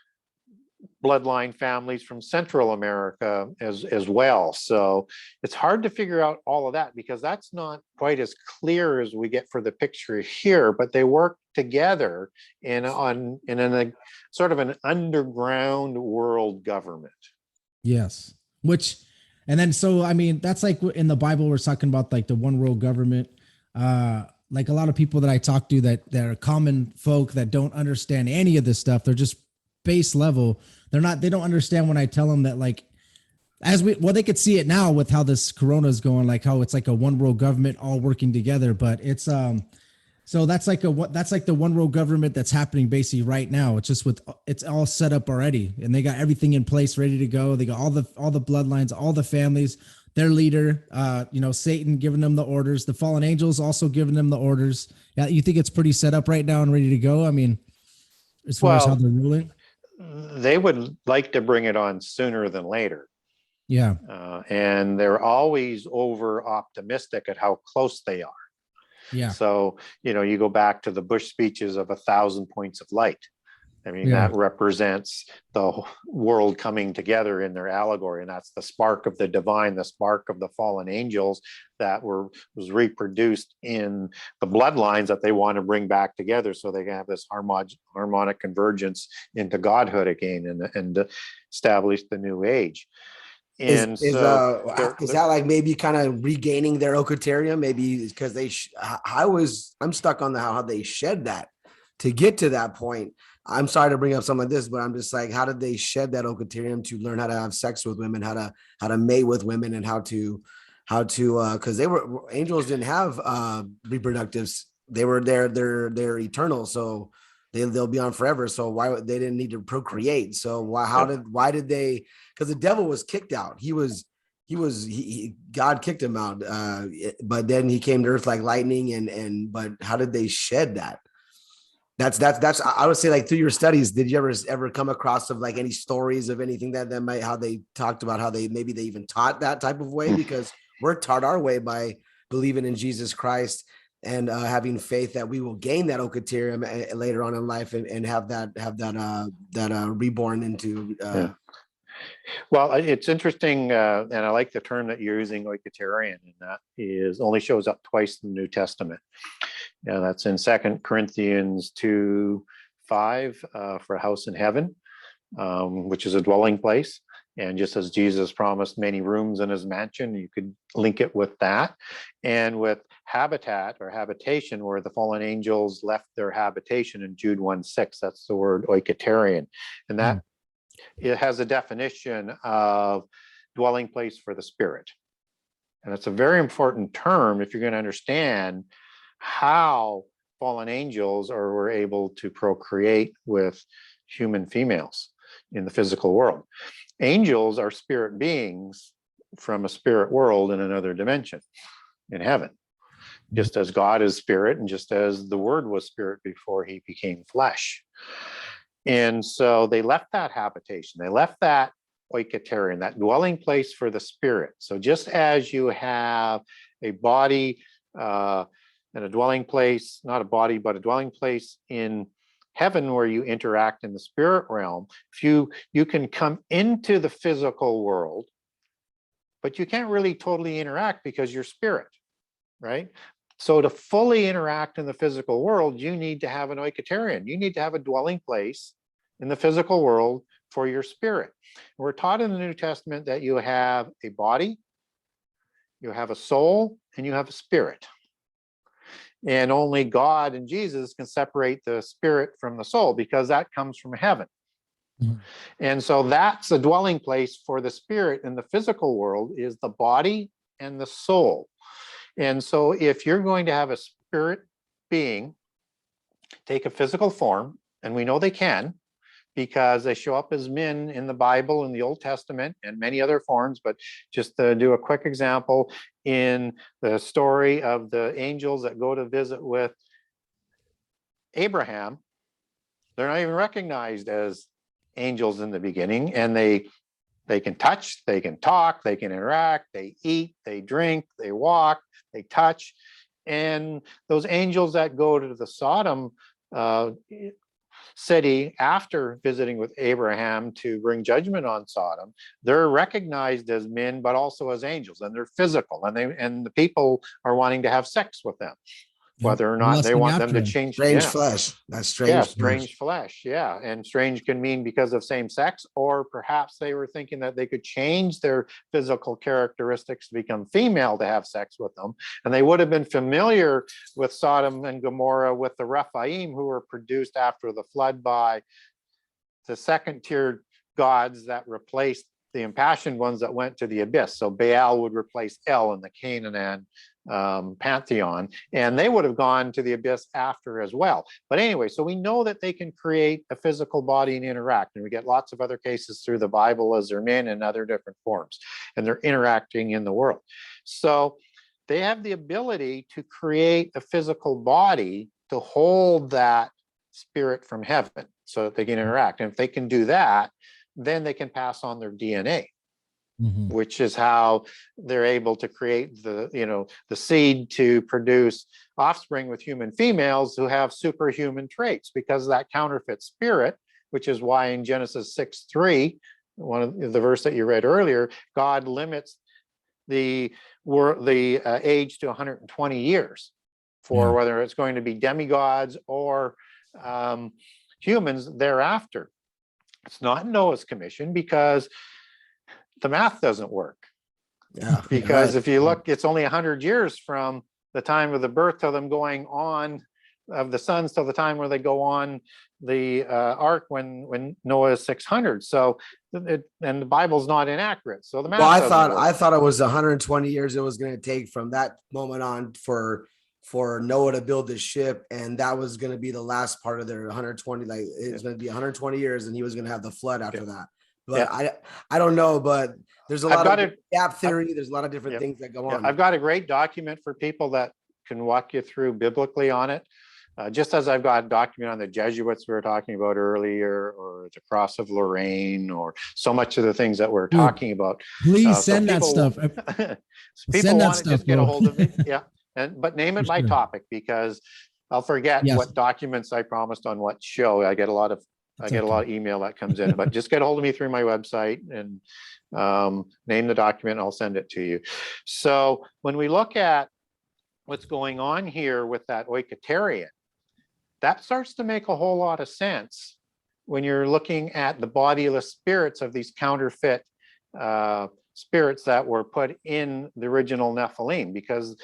bloodline families from Central America as well. So it's hard to figure out all of that, because that's not quite as clear as we get for the picture here, but they work together in a sort of an underground world government. Yes. And then, so, I mean, that's like in the Bible, we're talking about like the one world government. Like a lot of people that I talk to that are common folk that don't understand any of this stuff. They're just base level. They don't understand when I tell them that, like, they could see it now with how this corona is going, like how it's like a one world government all working together, but it's, so that's like the one world government that's happening basically right now. It's just it's all set up already, and they got everything in place, ready to go. They got all the bloodlines, all the families, their leader, Satan giving them the orders, the fallen angels also giving them the orders. Yeah. You think it's pretty set up right now and ready to go? I mean, as far as how they're ruling? They would like to bring it on sooner than later. Yeah. And they're always over optimistic at how close they are. Yeah. So, you go back to the Bush speeches of 1,000 points of light. I mean, that represents the world coming together in their allegory. And that's the spark of the divine, the spark of the fallen angels that was reproduced in the bloodlines that they want to bring back together, so they can have this harmonic convergence into godhood again and establish the new age. And is that like maybe kind of regaining their Ocoterium? Maybe because I'm stuck on how they shed that to get to that point. I'm sorry to bring up some of this, but I'm just like, how did they shed that Ocoterium to learn how to have sex with women, how to mate with women, and how to because angels didn't have reproductives. They're eternal, so they'll be on forever. So they didn't need to procreate. So why did they? Because the devil was kicked out. God kicked him out. But then he came to earth like lightning. But how did they shed that? That's I would say, like, through your studies, did you ever come across of like any stories of anything that might, how they talked about how they even taught that type of way? Because we're taught our way by believing in Jesus Christ and having faith that we will gain that Ocoterium later on in life and have that reborn into. Well, it's interesting, and I like the term that you're using, Ocoterian, and that only shows up twice in the New Testament. And that's in 2 Corinthians 2:5 for a house in heaven, which is a dwelling place. And just as Jesus promised many rooms in his mansion, you could link it with that. And with habitat or habitation, where the fallen angels left their habitation in Jude 1:6, that's the word Ocoterian. And that it has a definition of dwelling place for the spirit. And it's a very important term if you're going to understand how fallen angels were able to procreate with human females in the physical world. Angels are spirit beings from a spirit world in another dimension in heaven. just as God is spirit and just as the Word was spirit before he became flesh. And so they left that habitation. They left that oiketerion, that dwelling place for the spirit. So just as you have a body and a dwelling place, not a body, but a dwelling place in heaven where you interact in the spirit realm, if you can come into the physical world, but you can't really totally interact because you're spirit, right? So to fully interact in the physical world, you need to have an oiketerion. You need to have a dwelling place in the physical world for your spirit. We're taught in the New Testament that you have a body, you have a soul, and you have a spirit. And only God and Jesus can separate the spirit from the soul because that comes from heaven. Mm-hmm. And so that's a dwelling place for the spirit in the physical world, is the body and the soul. And so if you're going to have a spirit being take a physical form, and we know they can, because they show up as men in the Bible, in the Old Testament, and many other forms. But just to do a quick example, in the story of the angels that go to visit with Abraham, they're not even recognized as angels in the beginning, and they can touch, they can talk, they can interact, they eat, they drink, they walk, they touch. And those angels that go to the Sodom city after visiting with Abraham to bring judgment on Sodom, they're recognized as men, but also as angels, and they're physical, and the people are wanting to have sex with them, whether or not they want them to change. Strange flesh. That's strange. Yeah, strange flesh. Yeah, and strange can mean because of same sex, or perhaps they were thinking that they could change their physical characteristics to become female to have sex with them. And they would have been familiar with Sodom and Gomorrah, with the Rephaim, who were produced after the flood by the second-tier gods that replaced the impassioned ones that went to the abyss. So Baal would replace El in the Canaan pantheon, and they would have gone to the abyss after as well. But anyway, so we know that they can create a physical body and interact, and we get lots of other cases through the Bible as they're men in other different forms, and they're interacting in the world. So they have the ability to create a physical body to hold that spirit from heaven so that they can interact. And if they can do that, then they can pass on their DNA. Mm-hmm. Which is how they're able to create the seed to produce offspring with human females who have superhuman traits, because of that counterfeit spirit, which is why in Genesis 6:3, one of the verse that you read earlier, God limits the age to 120 years for whether it's going to be demigods or humans thereafter. It's not Noah's commission because the math doesn't work. Yeah. Because if you look, it's only 100 years from the time of the birth to them going on of the sons till the time where they go on the ark when Noah is 600. So, and the Bible's not inaccurate. So the math. Well, I thought it was 120 years it was going to take from that moment on for Noah to build this ship, and that was going to be the last part of their 120. Like it's going to be 120 years, and he was going to have the flood after that. But I don't know, but there's a lot of gap theory. There's a lot of different things that go on. I've got a great document for people that can walk you through biblically on it. Just as I've got a document on the Jesuits we were talking about earlier, or the Cross of Lorraine, or so much of the things that we're talking about. Please send that stuff. People want to just get a hold of me. Yeah. But name it by topic, because I'll forget what documents I promised on what show. I get a lot of email that comes in, but just get a hold of me through my website and name the document, and I'll send it to you. So when we look at what's going on here with that oiketerion, that starts to make a whole lot of sense when you're looking at the bodiless spirits of these counterfeit spirits that were put in the original Nephilim, because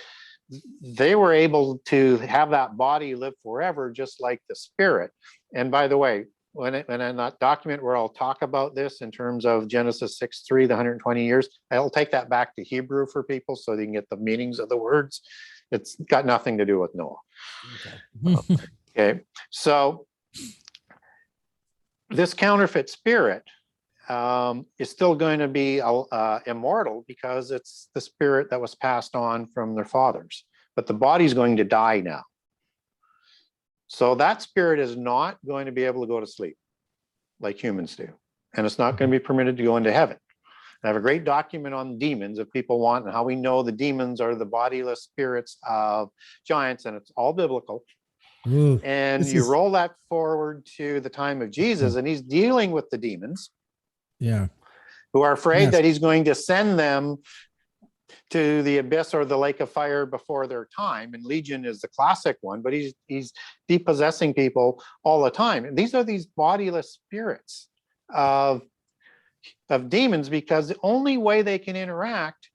they were able to have that body live forever, just like the spirit. And by the way, when in that document where I'll talk about this in terms of Genesis 6:3, the 120 years, I'll take that back to Hebrew for people so they can get the meanings of the words. It's got nothing to do with Noah. Okay. Okay. So this counterfeit spirit is still going to be immortal, because it's the spirit that was passed on from their fathers. but the body's going to die now. So that spirit is not going to be able to go to sleep like humans do. And it's not going to be permitted to go into heaven. I have a great document on demons if people want, and how we know the demons are the bodiless spirits of giants, and it's all biblical. Ooh, and you roll that forward to the time of Jesus, and he's dealing with the demons. Yeah. Who are afraid that he's going to send them to the abyss or the lake of fire before their time. And Legion is the classic one, but he's depossessing people all the time. And these are these bodiless spirits of demons, because the only way they can interact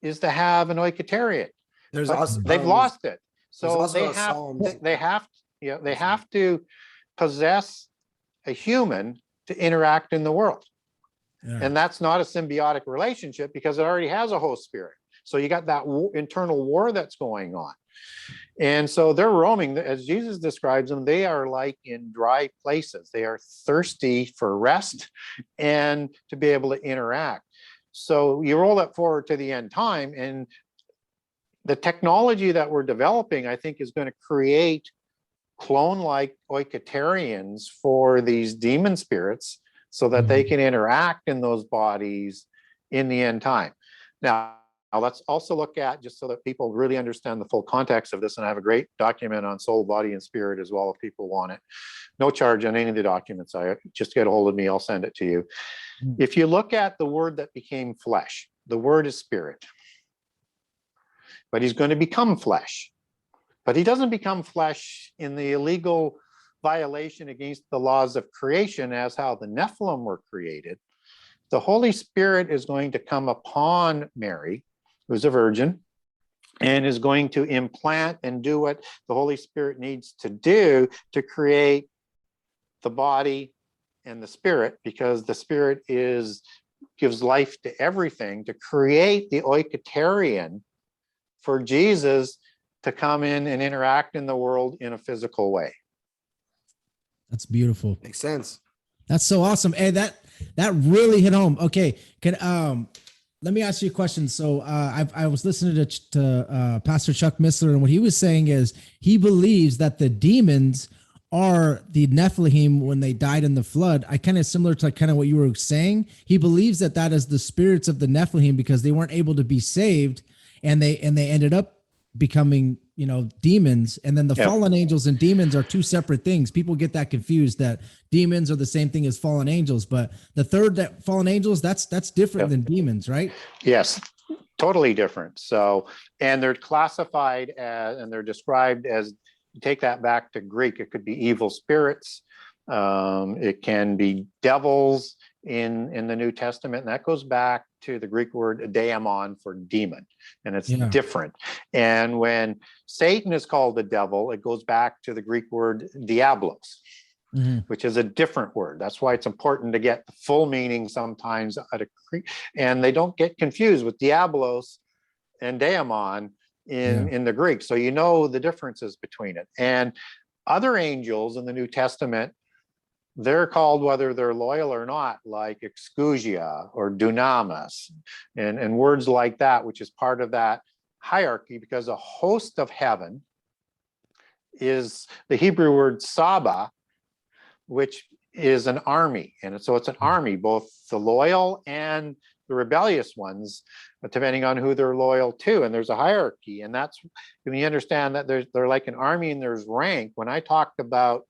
is to have an oikotarian. There's also they've lost it. So they have to possess a human to interact in the world. Yeah. And that's not a symbiotic relationship, because it already has a host spirit. So you got that internal war that's going on. And so they're roaming, as Jesus describes them, they are like in dry places. They are thirsty for rest and to be able to interact. So you roll that forward to the end time, and the technology that we're developing, I think, is going to create clone-like oikotarians for these demon spirits, so that they can interact in those bodies in the end time. Now let's also look at, just so that people really understand the full context of this, and I have a great document on soul, body, and spirit as well, if people want it. No charge on any of the documents. Just get a hold of me, I'll send it to you. If you look at the word that became flesh, the word is spirit. But he's going to become flesh. But he doesn't become flesh in the illegal violation against the laws of creation, as how the Nephilim were created. The Holy Spirit is going to come upon Mary, who's a virgin, and is going to implant and do what the Holy Spirit needs to do to create the body and the spirit, because the spirit gives life to everything, to create the oikotarian for Jesus to come in and interact in the world in a physical way. That's beautiful. Makes sense. That's so awesome. Hey, that really hit home. Okay. Let me ask you a question. So I was listening to Pastor Chuck Missler, and what he was saying is he believes that the demons are the Nephilim when they died in the flood. I kind of similar to kind of what you were saying. He believes that is the spirits of the Nephilim, because they weren't able to be saved, and they ended up becoming, demons. And then the fallen angels and demons are two separate things. People get that confused, that demons are the same thing as fallen angels, but the third, that fallen angels, that's different than demons, right? Yes, totally different. So, and they're classified as, and they're described as, take that back to Greek, it could be evil spirits. It can be devils in the New Testament, and that goes back to the Greek word daemon for demon, and it's different. And when Satan is called the devil, it goes back to the Greek word diablos, which is a different word. That's why it's important to get the full meaning sometimes at a Greek, and they don't get confused with diablos and daemon in the Greek. So you know the differences between it. And other angels in the New Testament, they're called, whether they're loyal or not, like exousia or dunamis, and words like that, which is part of that hierarchy, because a host of heaven is the Hebrew word saba, which is an army. And so it's an army, both the loyal and the rebellious ones, depending on who they're loyal to. And there's a hierarchy. And that's when you understand that they're like an army and there's rank. When I talked about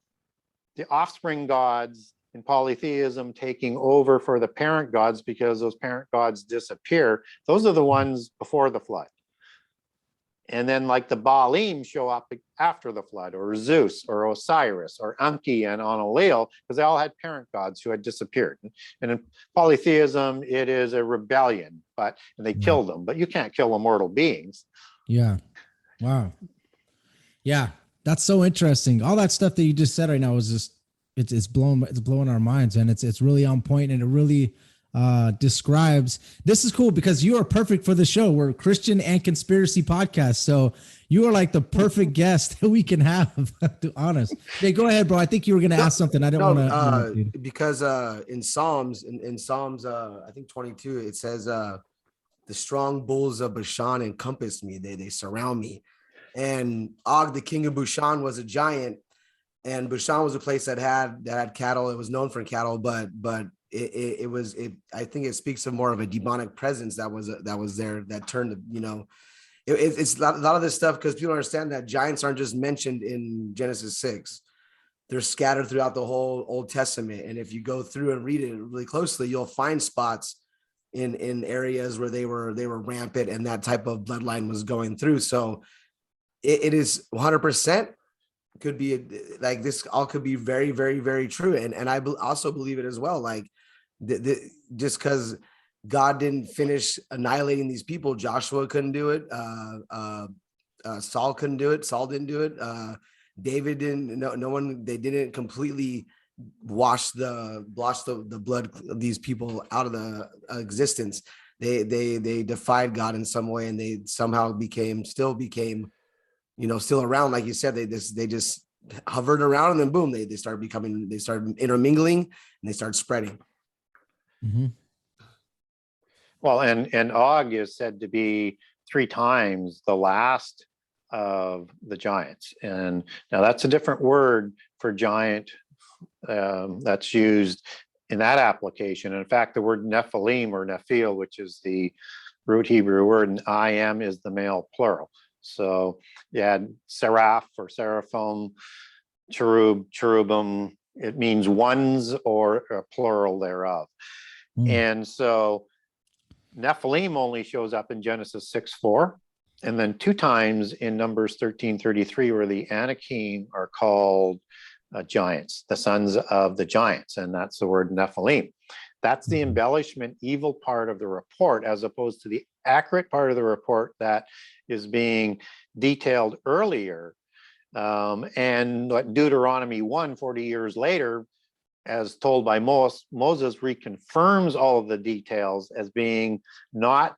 the offspring gods in polytheism taking over for the parent gods because those parent gods disappear, those are the ones before the flood. And then like the Baalim show up after the flood, or Zeus or Osiris or Anki and Enlil, because they all had parent gods who had disappeared. And in polytheism, it is a rebellion, and they killed them, but you can't kill immortal beings. Yeah. Wow. Yeah. That's so interesting. All that stuff that you just said right now is just, it's blowing our minds, and it's really on point, and it really describes. This is cool because you are perfect for the show. We're a Christian and conspiracy podcast, so you are like the perfect guest that we can have. To be honest, hey, go ahead, bro. I think you were going to ask something. I don't want to because in Psalms, I think 22, it says, "The strong bulls of Bashan encompass me; they surround me." and Og, the king of Bashan, was a giant, and Bashan was a place that had cattle. It was known for cattle, but I think it speaks of more of a demonic presence that was there that turned, it's a lot of this stuff, because people understand that giants aren't just mentioned in Genesis 6. They're scattered throughout the whole Old Testament. And if you go through and read it really closely, you'll find spots in areas where they were rampant and that type of bloodline was going through. So it is 100% could be like this all could be very, very, very true. And I also believe it as well. Like just because God didn't finish annihilating these people, Joshua couldn't do it. Saul couldn't do it. Saul didn't do it. David didn't. No one. They didn't completely wash the blood of these people out of the existence. They defied God in some way, and they somehow still became, still around. Like you said, they just hovered around, and then boom, they started intermingling, and they started spreading. Mm-hmm. Well, and Og is said to be 3 times the last of the giants. And now that's a different word for giant that's used in that application. And in fact, the word Nephilim or Nephil, which is the root Hebrew word, and I am is the male plural. So you had seraph or seraphim, cherubim. It means ones or a plural thereof. And so Nephilim only shows up in Genesis 6:4, and then 2 times in Numbers 13:33, where the Anakim are called giants, the sons of the giants, and that's the word Nephilim. That's the embellishment, evil part of the report, as opposed to the accurate part of the report that is being detailed earlier. And what Deuteronomy 1, 40 years later, as told by Moses, reconfirms all of the details as being not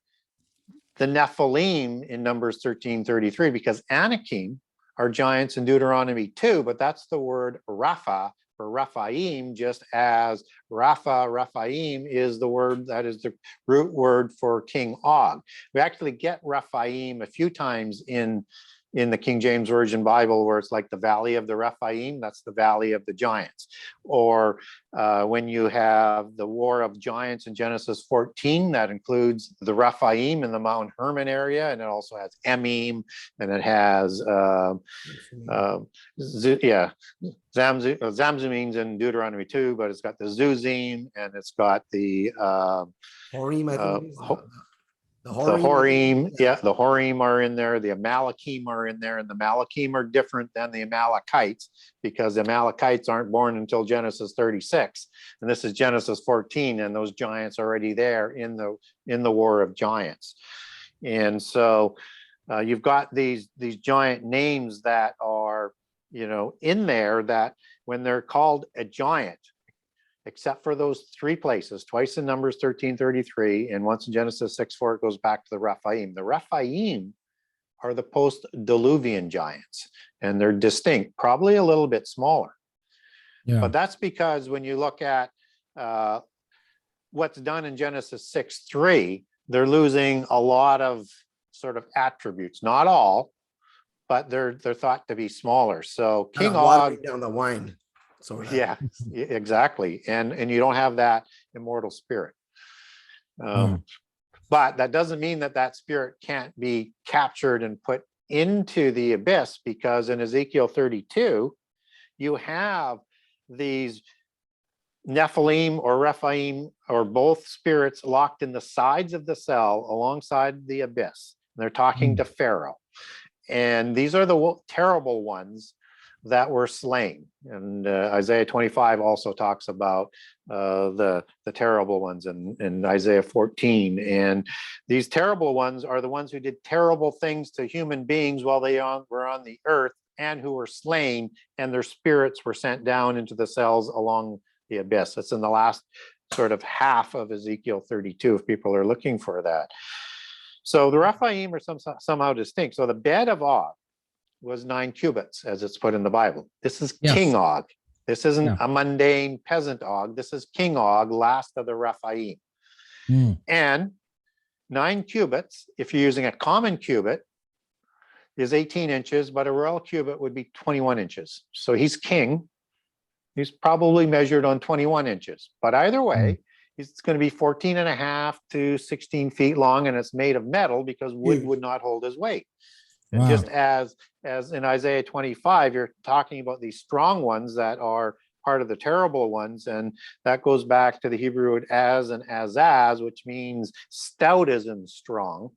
the Nephilim in Numbers 13:33, because Anakim are giants in Deuteronomy 2, but that's the word Rapha for Rephaim, just as Rephaim is the word that is the root word for King Og. We actually get Rephaim a few times in the King James Version Bible, where it's like the valley of the Rephaim, that's the valley of the giants. Or when you have the war of giants in Genesis 14, that includes the Rephaim in the Mount Hermon area, and it also has Emim, and it has Zamzummins in Deuteronomy 2, but it's got the Zuzim, and it's got the Horim, I think the Horim, the Horim are in there, the Amalekim are in there, and the Amalekim are different than the Amalekites, because the Amalekites aren't born until Genesis 36, and this is Genesis 14, and those giants are already there in the war of giants. And so you've got these giant names that are, in there, that when they're called a giant, except for those 3 places, twice in Numbers 13:33, and once in Genesis 6:4, it goes back to the Rephaim. The Rephaim are the post-Diluvian giants, and they're distinct, probably a little bit smaller. Yeah. But that's because when you look at what's done in Genesis 6:3, they're losing a lot of sort of attributes, not all, but they're thought to be smaller. So King Og down the wine. So yeah, exactly. And you don't have that immortal spirit. But that doesn't mean that spirit can't be captured and put into the abyss, because in Ezekiel 32, you have these Nephilim or Rephaim or both spirits locked in the sides of the cell alongside the abyss. And they're talking to Pharaoh. And these are the terrible ones that were slain. And Isaiah 25 also talks about the terrible ones in Isaiah 14. And these terrible ones are the ones who did terrible things to human beings while they were on the earth, and who were slain, and their spirits were sent down into the cells along the abyss. It's in the last sort of half of Ezekiel 32, if people are looking for that. So the Rephaim are somehow distinct. So the bed of Og was 9 cubits, as it's put in the Bible. This is King Og. This isn't a mundane peasant Og. This is King Og, last of the Rephaim. And 9 cubits, if you're using a common cubit, is 18 inches, but a royal cubit would be 21 inches. So he's king. He's probably measured on 21 inches. But either way, it's going to be 14 and a half to 16 feet long, and it's made of metal because wood would not hold his weight. And just as in Isaiah 25, you're talking about these strong ones that are part of the terrible ones, and that goes back to the Hebrew word as and azaz, which means stout as in strong,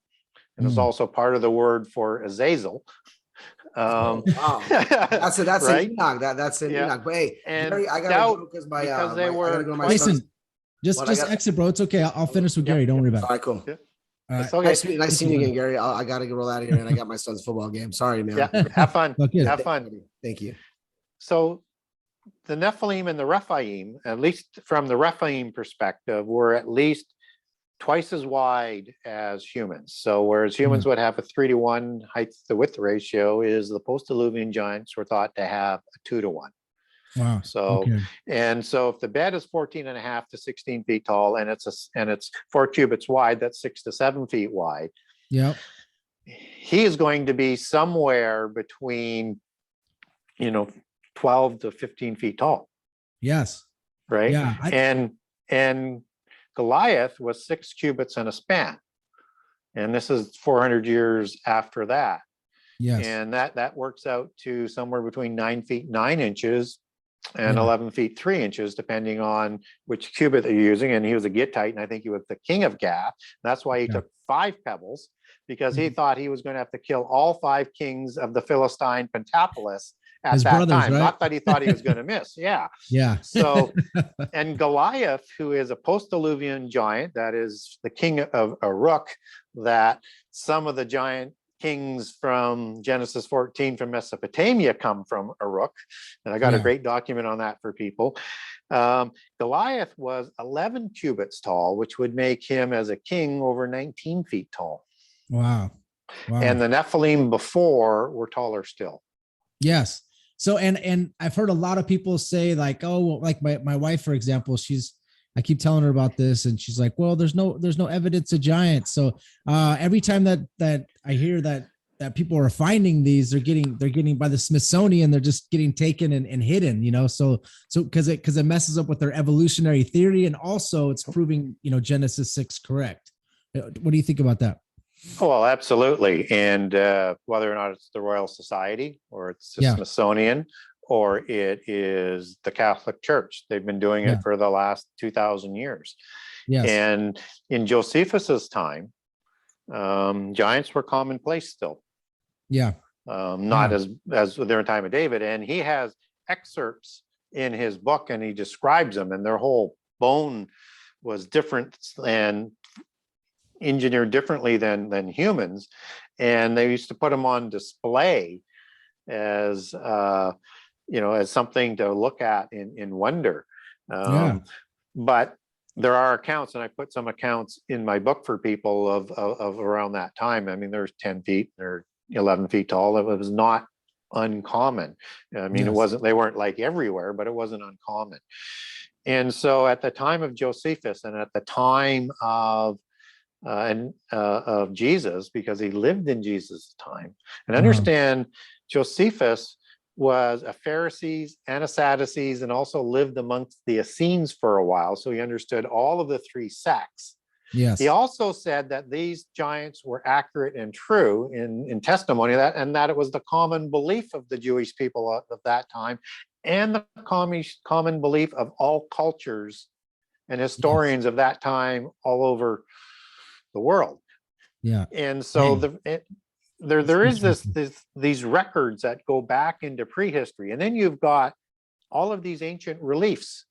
and it's also part of the word for Azazel. Wow, that's right? an Enoch. That's an Enoch. But hey, Gary, I gotta go because I gotta go to my Listen, just exit, bro. It's okay. I'll finish with Gary. Don't worry about it. All right, cool. Yeah. Okay. Nice seeing you again, Gary. I gotta roll out of here, and I got my son's football game. Sorry, man. Yeah, have fun. Have fun. Thank you. So the Nephilim and the Rephaim, at least from the Rephaim perspective, were at least twice as wide as humans. So whereas humans would have a 3-to-1 height to width ratio, is the post-Diluvian giants were thought to have a 2-to-1. Wow. So and so if the bed is 14 and a half to 16 feet tall, and it's 4 cubits wide, that's 6 to 7 feet wide. Yep. He is going to be somewhere between 12 to 15 feet tall. Yes. Right. Yeah. And Goliath was 6 cubits and a span. And this is 400 years after that. Yes. And that works out to somewhere between 9 feet 9 inches and 11 feet 3 inches, depending on which cubit they're using. And he was a Gittite, and I think he was the king of Gath. That's why he took 5 pebbles, because he thought he was going to have to kill all 5 kings of the Philistine Pentapolis at His that brothers, time. right? Not that he thought he was going to miss. Yeah. Yeah. So, and Goliath, who is a post-Diluvian giant, that is the king of Uruk, that some of the giant kings from Genesis 14 from Mesopotamia come from Uruk. And I got a great document on that for people. Goliath was 11 cubits tall, which would make him as a king over 19 feet tall. Wow. And the Nephilim before were taller still. Yes. So, and I've heard a lot of people say like, oh, like my wife, for example, I keep telling her about this, and she's like, well, there's no evidence of giants. So every time that I hear that people are finding these, they're getting by the Smithsonian, they're just getting taken and hidden, so because it messes up with their evolutionary theory, and also it's proving, Genesis 6 correct. What do you think about that? Oh, well, absolutely. And whether or not it's the Royal Society or it's the Smithsonian or it is the Catholic Church, they've been doing it for the last 2,000 years. Yes. And in Josephus's time, giants were commonplace still. Yeah. Not as their time of David. And he has excerpts in his book, and he describes them, and their whole bone was different and engineered differently than humans. And they used to put them on display as as something to look at in wonder. But there are accounts, and I put some accounts in my book for people of around that time. I mean, there's 10 feet, they're 11 feet tall. It was not uncommon. I mean, they weren't like everywhere, but it wasn't uncommon. And so at the time of Josephus, and at the time of Jesus, because he lived in Jesus' time, and understand Josephus was a Pharisee and a Sadducees, and also lived amongst the Essenes for a while. So he understood all of the 3 sects. Yes. He also said that these giants were accurate and true in testimony, and that it was the common belief of the Jewish people of that time, and the common belief of all cultures and historians of that time all over the world. Yeah. And so there is these records that go back into prehistory, and then you've got all of these ancient reliefs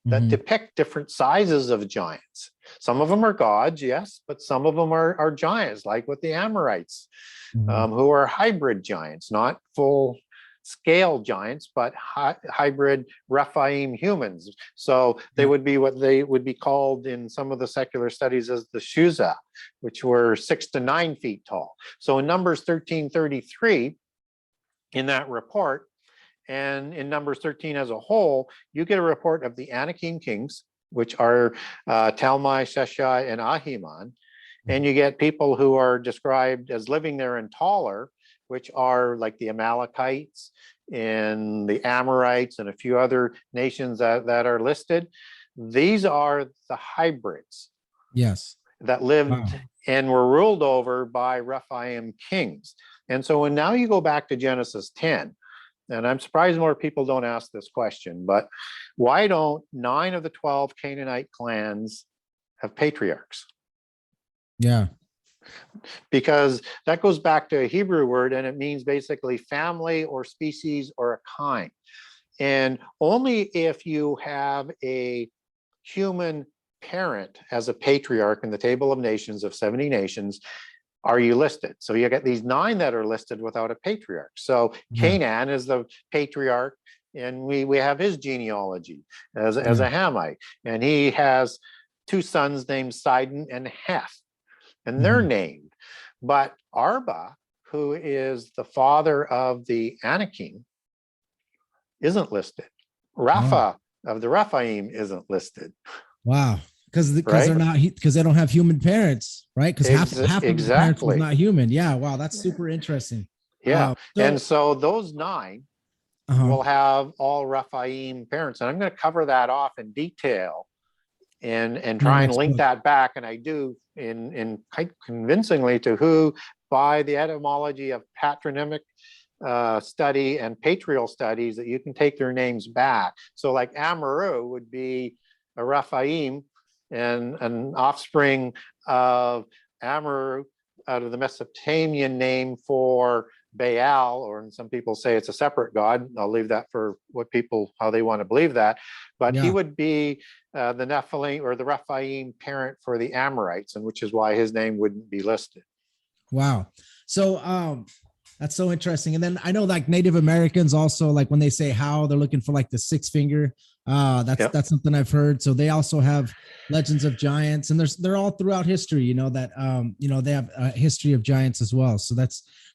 that depict different sizes of giants. Some of them are gods, yes, but some of them are giants, like with the Amorites, who are hybrid giants, not full scale giants, but hybrid Rephaim humans. So they would be what they would be called in some of the secular studies as the Shuza, which were 6 to 9 feet tall. So in Numbers 13:33, in that report, and in Numbers 13 as a whole, you get a report of the Anakim kings, which are Talmai, Sheshai, and Ahiman. And you get people who are described as living there and taller, which are like the Amalekites and the Amorites and a few other nations that are listed. These are the hybrids. Yes. That lived and were ruled over by Rephaim kings. And so when now you go back to Genesis 10, and I'm surprised more people don't ask this question, but why don't 9 of the 12 Canaanite clans have patriarchs? Yeah. Because that goes back to a Hebrew word, and it means basically family or species or a kind. And only if you have a human parent as a patriarch in the table of nations of 70 nations are you listed. So you get these 9 that are listed without a patriarch. So Canaan is the patriarch, and we have his genealogy as a Hamite, and he has 2 sons named Sidon and Heth, and they're named. But Arba, who is the father of the Anakim, isn't listed. Rapha of the Rephaim isn't listed. Wow. Because they're not, because they don't have human parents, right? Because half of the parents was not human. Yeah. Wow. That's super interesting. Yeah. And so those 9 will have all Rephaim parents. And I'm going to cover that off in detail and try and link that back. And I do in quite convincingly to who, by the etymology of patronymic study and patrial studies, that you can take their names back. So like Amaru would be a Rephaim and an offspring of Amaru out of the Mesopotamian name for Baal, or some people say it's a separate god. I'll leave that for how they want to believe that. But he would be the Nephilim or the Rephaim parent for the Amorites, and which is why his name wouldn't be listed. Wow. So that's so interesting. And then I know like Native Americans also, like when they say how, they're looking for like the 6 finger. That's something I've heard. So they also have legends of giants, and they're all throughout history, that they have a history of giants as well. So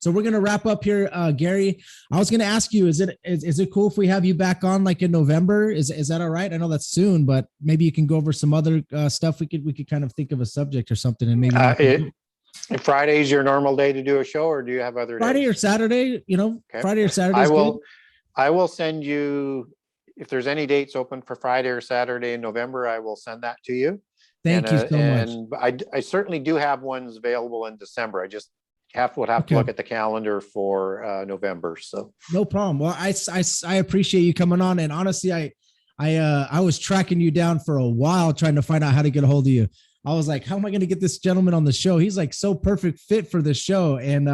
we're going to wrap up here. Gary, I was going to ask you, is it cool if we have you back on like in November? Is that all right? I know that's soon, but maybe you can go over some other stuff. We could kind of think of a subject or something, and maybe Friday's your normal day to do a show, or do you have other Friday days? Or Saturday? Okay. Friday or Saturday. I will send you, if there's any dates open for Friday or Saturday in November, I will send that to you. Thank you so much. And I certainly do have ones available in December. I just would have to look at the calendar for November. So no problem. Well, I appreciate you coming on, and honestly, I was tracking you down for a while trying to find out how to get a hold of you. I was like, how am I going to get this gentleman on the show? He's like so perfect fit for this show. And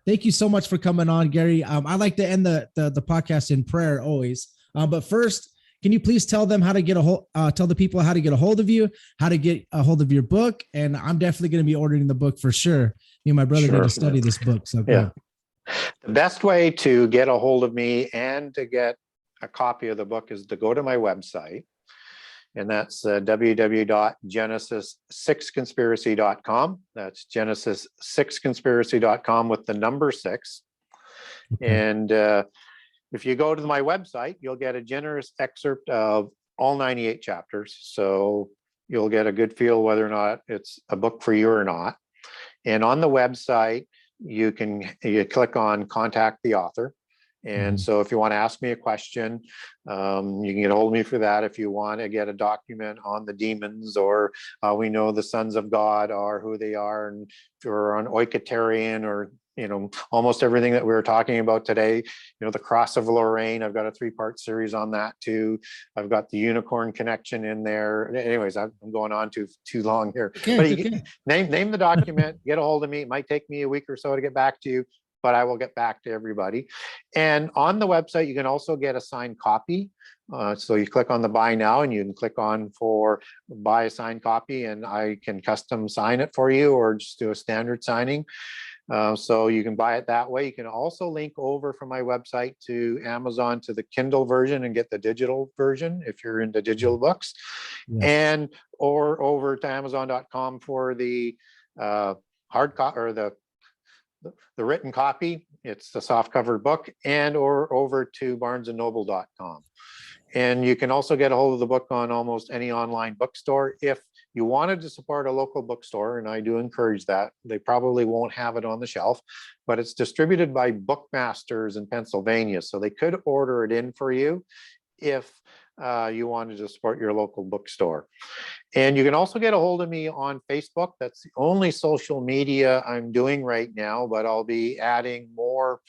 thank you so much for coming on, Gary. I like to end the podcast in prayer always. But first, can you please tell them how to get tell the people how to get a hold of you, how to get a hold of your book? And I'm definitely going to be ordering the book for sure. Me and my brother need to study this book. So yeah. The best way to get a hold of me and to get a copy of the book is to go to my website. And that's www.genesis6conspiracy.com. That's genesis6conspiracy.com with the number 6. Okay. And if you go to my website, you'll get a generous excerpt of all 98 chapters. So you'll get a good feel whether or not it's a book for you or not. And on the website, you click on contact the author. And so if you want to ask me a question, you can get a hold of me for that. If you want to get a document on the demons, or we know the sons of God are who they are, and if you're on Oikotarian, or almost everything that we were talking about today, the Cross of Lorraine, I've got a 3-part series on that too. I've got the unicorn connection in there. Anyways, I'm going on too long here. Okay, but you name the document, get a hold of me. It might take me a week or so to get back to you, but I will get back to everybody. And on the website, you can also get a signed copy. So you click on the buy now, and you can click on for buy a signed copy, and I can custom sign it for you, or just do a standard signing. So you can buy it that way. You can also link over from my website to Amazon to the Kindle version and get the digital version if you're into digital books, or over to Amazon.com for the hard copy, or the written copy. It's the soft covered book, and or over to barnesandnoble.com. And you can also get a hold of the book on almost any online bookstore if you wanted to support a local bookstore, and I do encourage that, they probably won't have it on the shelf, but it's distributed by Bookmasters in Pennsylvania. So they could order it in for you if you wanted to support your local bookstore. And you can also get a hold of me on Facebook. That's the only social media I'm doing right now, but I'll be adding more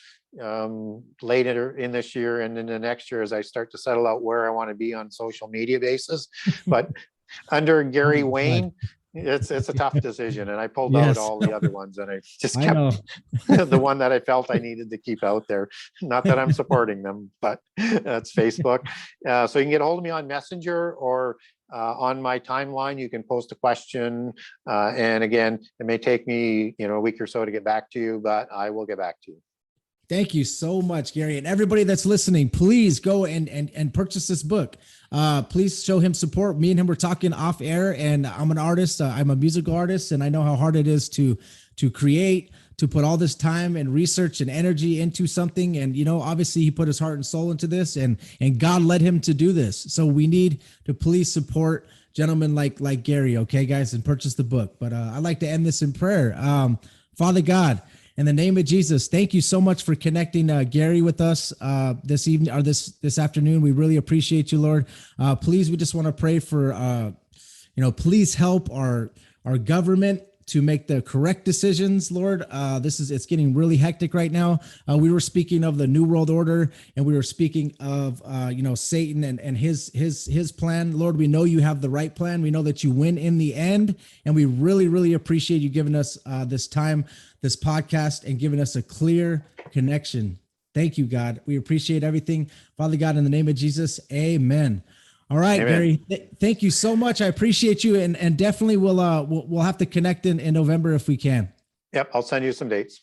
later in this year and in the next year as I start to settle out where I want to be on social media basis. But under Gary Wayne, it's a tough decision, and I pulled out all the other ones, and I just kept the one that I felt I needed to keep out there. Not that I'm supporting them, but that's Facebook. So you can get a hold of me on Messenger or on my timeline. You can post a question, and again, it may take me a week or so to get back to you, but I will get back to you. Thank you so much, Gary. And everybody that's listening, please go and purchase this book. Please show him support. Me and him were talking off air, and I'm an artist. I'm a musical artist, and I know how hard it is to create, to put all this time and research and energy into something. And, obviously he put his heart and soul into this, and God led him to do this. So we need to please support gentlemen like Gary. Okay, guys, and purchase the book. But I'd like to end this in prayer. Father God, in the name of Jesus, thank you so much for connecting Gary with us this evening or this afternoon. We really appreciate you, Lord. Please, we just want to pray for, please help our government to make the correct decisions, Lord. It's getting really hectic right now. We were speaking of the New World Order, and we were speaking of, Satan and his plan. Lord, we know you have the right plan. We know that you win in the end, and we really, really appreciate you giving us this time, this podcast, and giving us a clear connection. Thank you, God. We appreciate everything. Father God, in the name of Jesus, amen. All right, Amen. Gary, thank you so much. I appreciate you. And definitely we'll have to connect in November if we can. Yep. I'll send you some dates.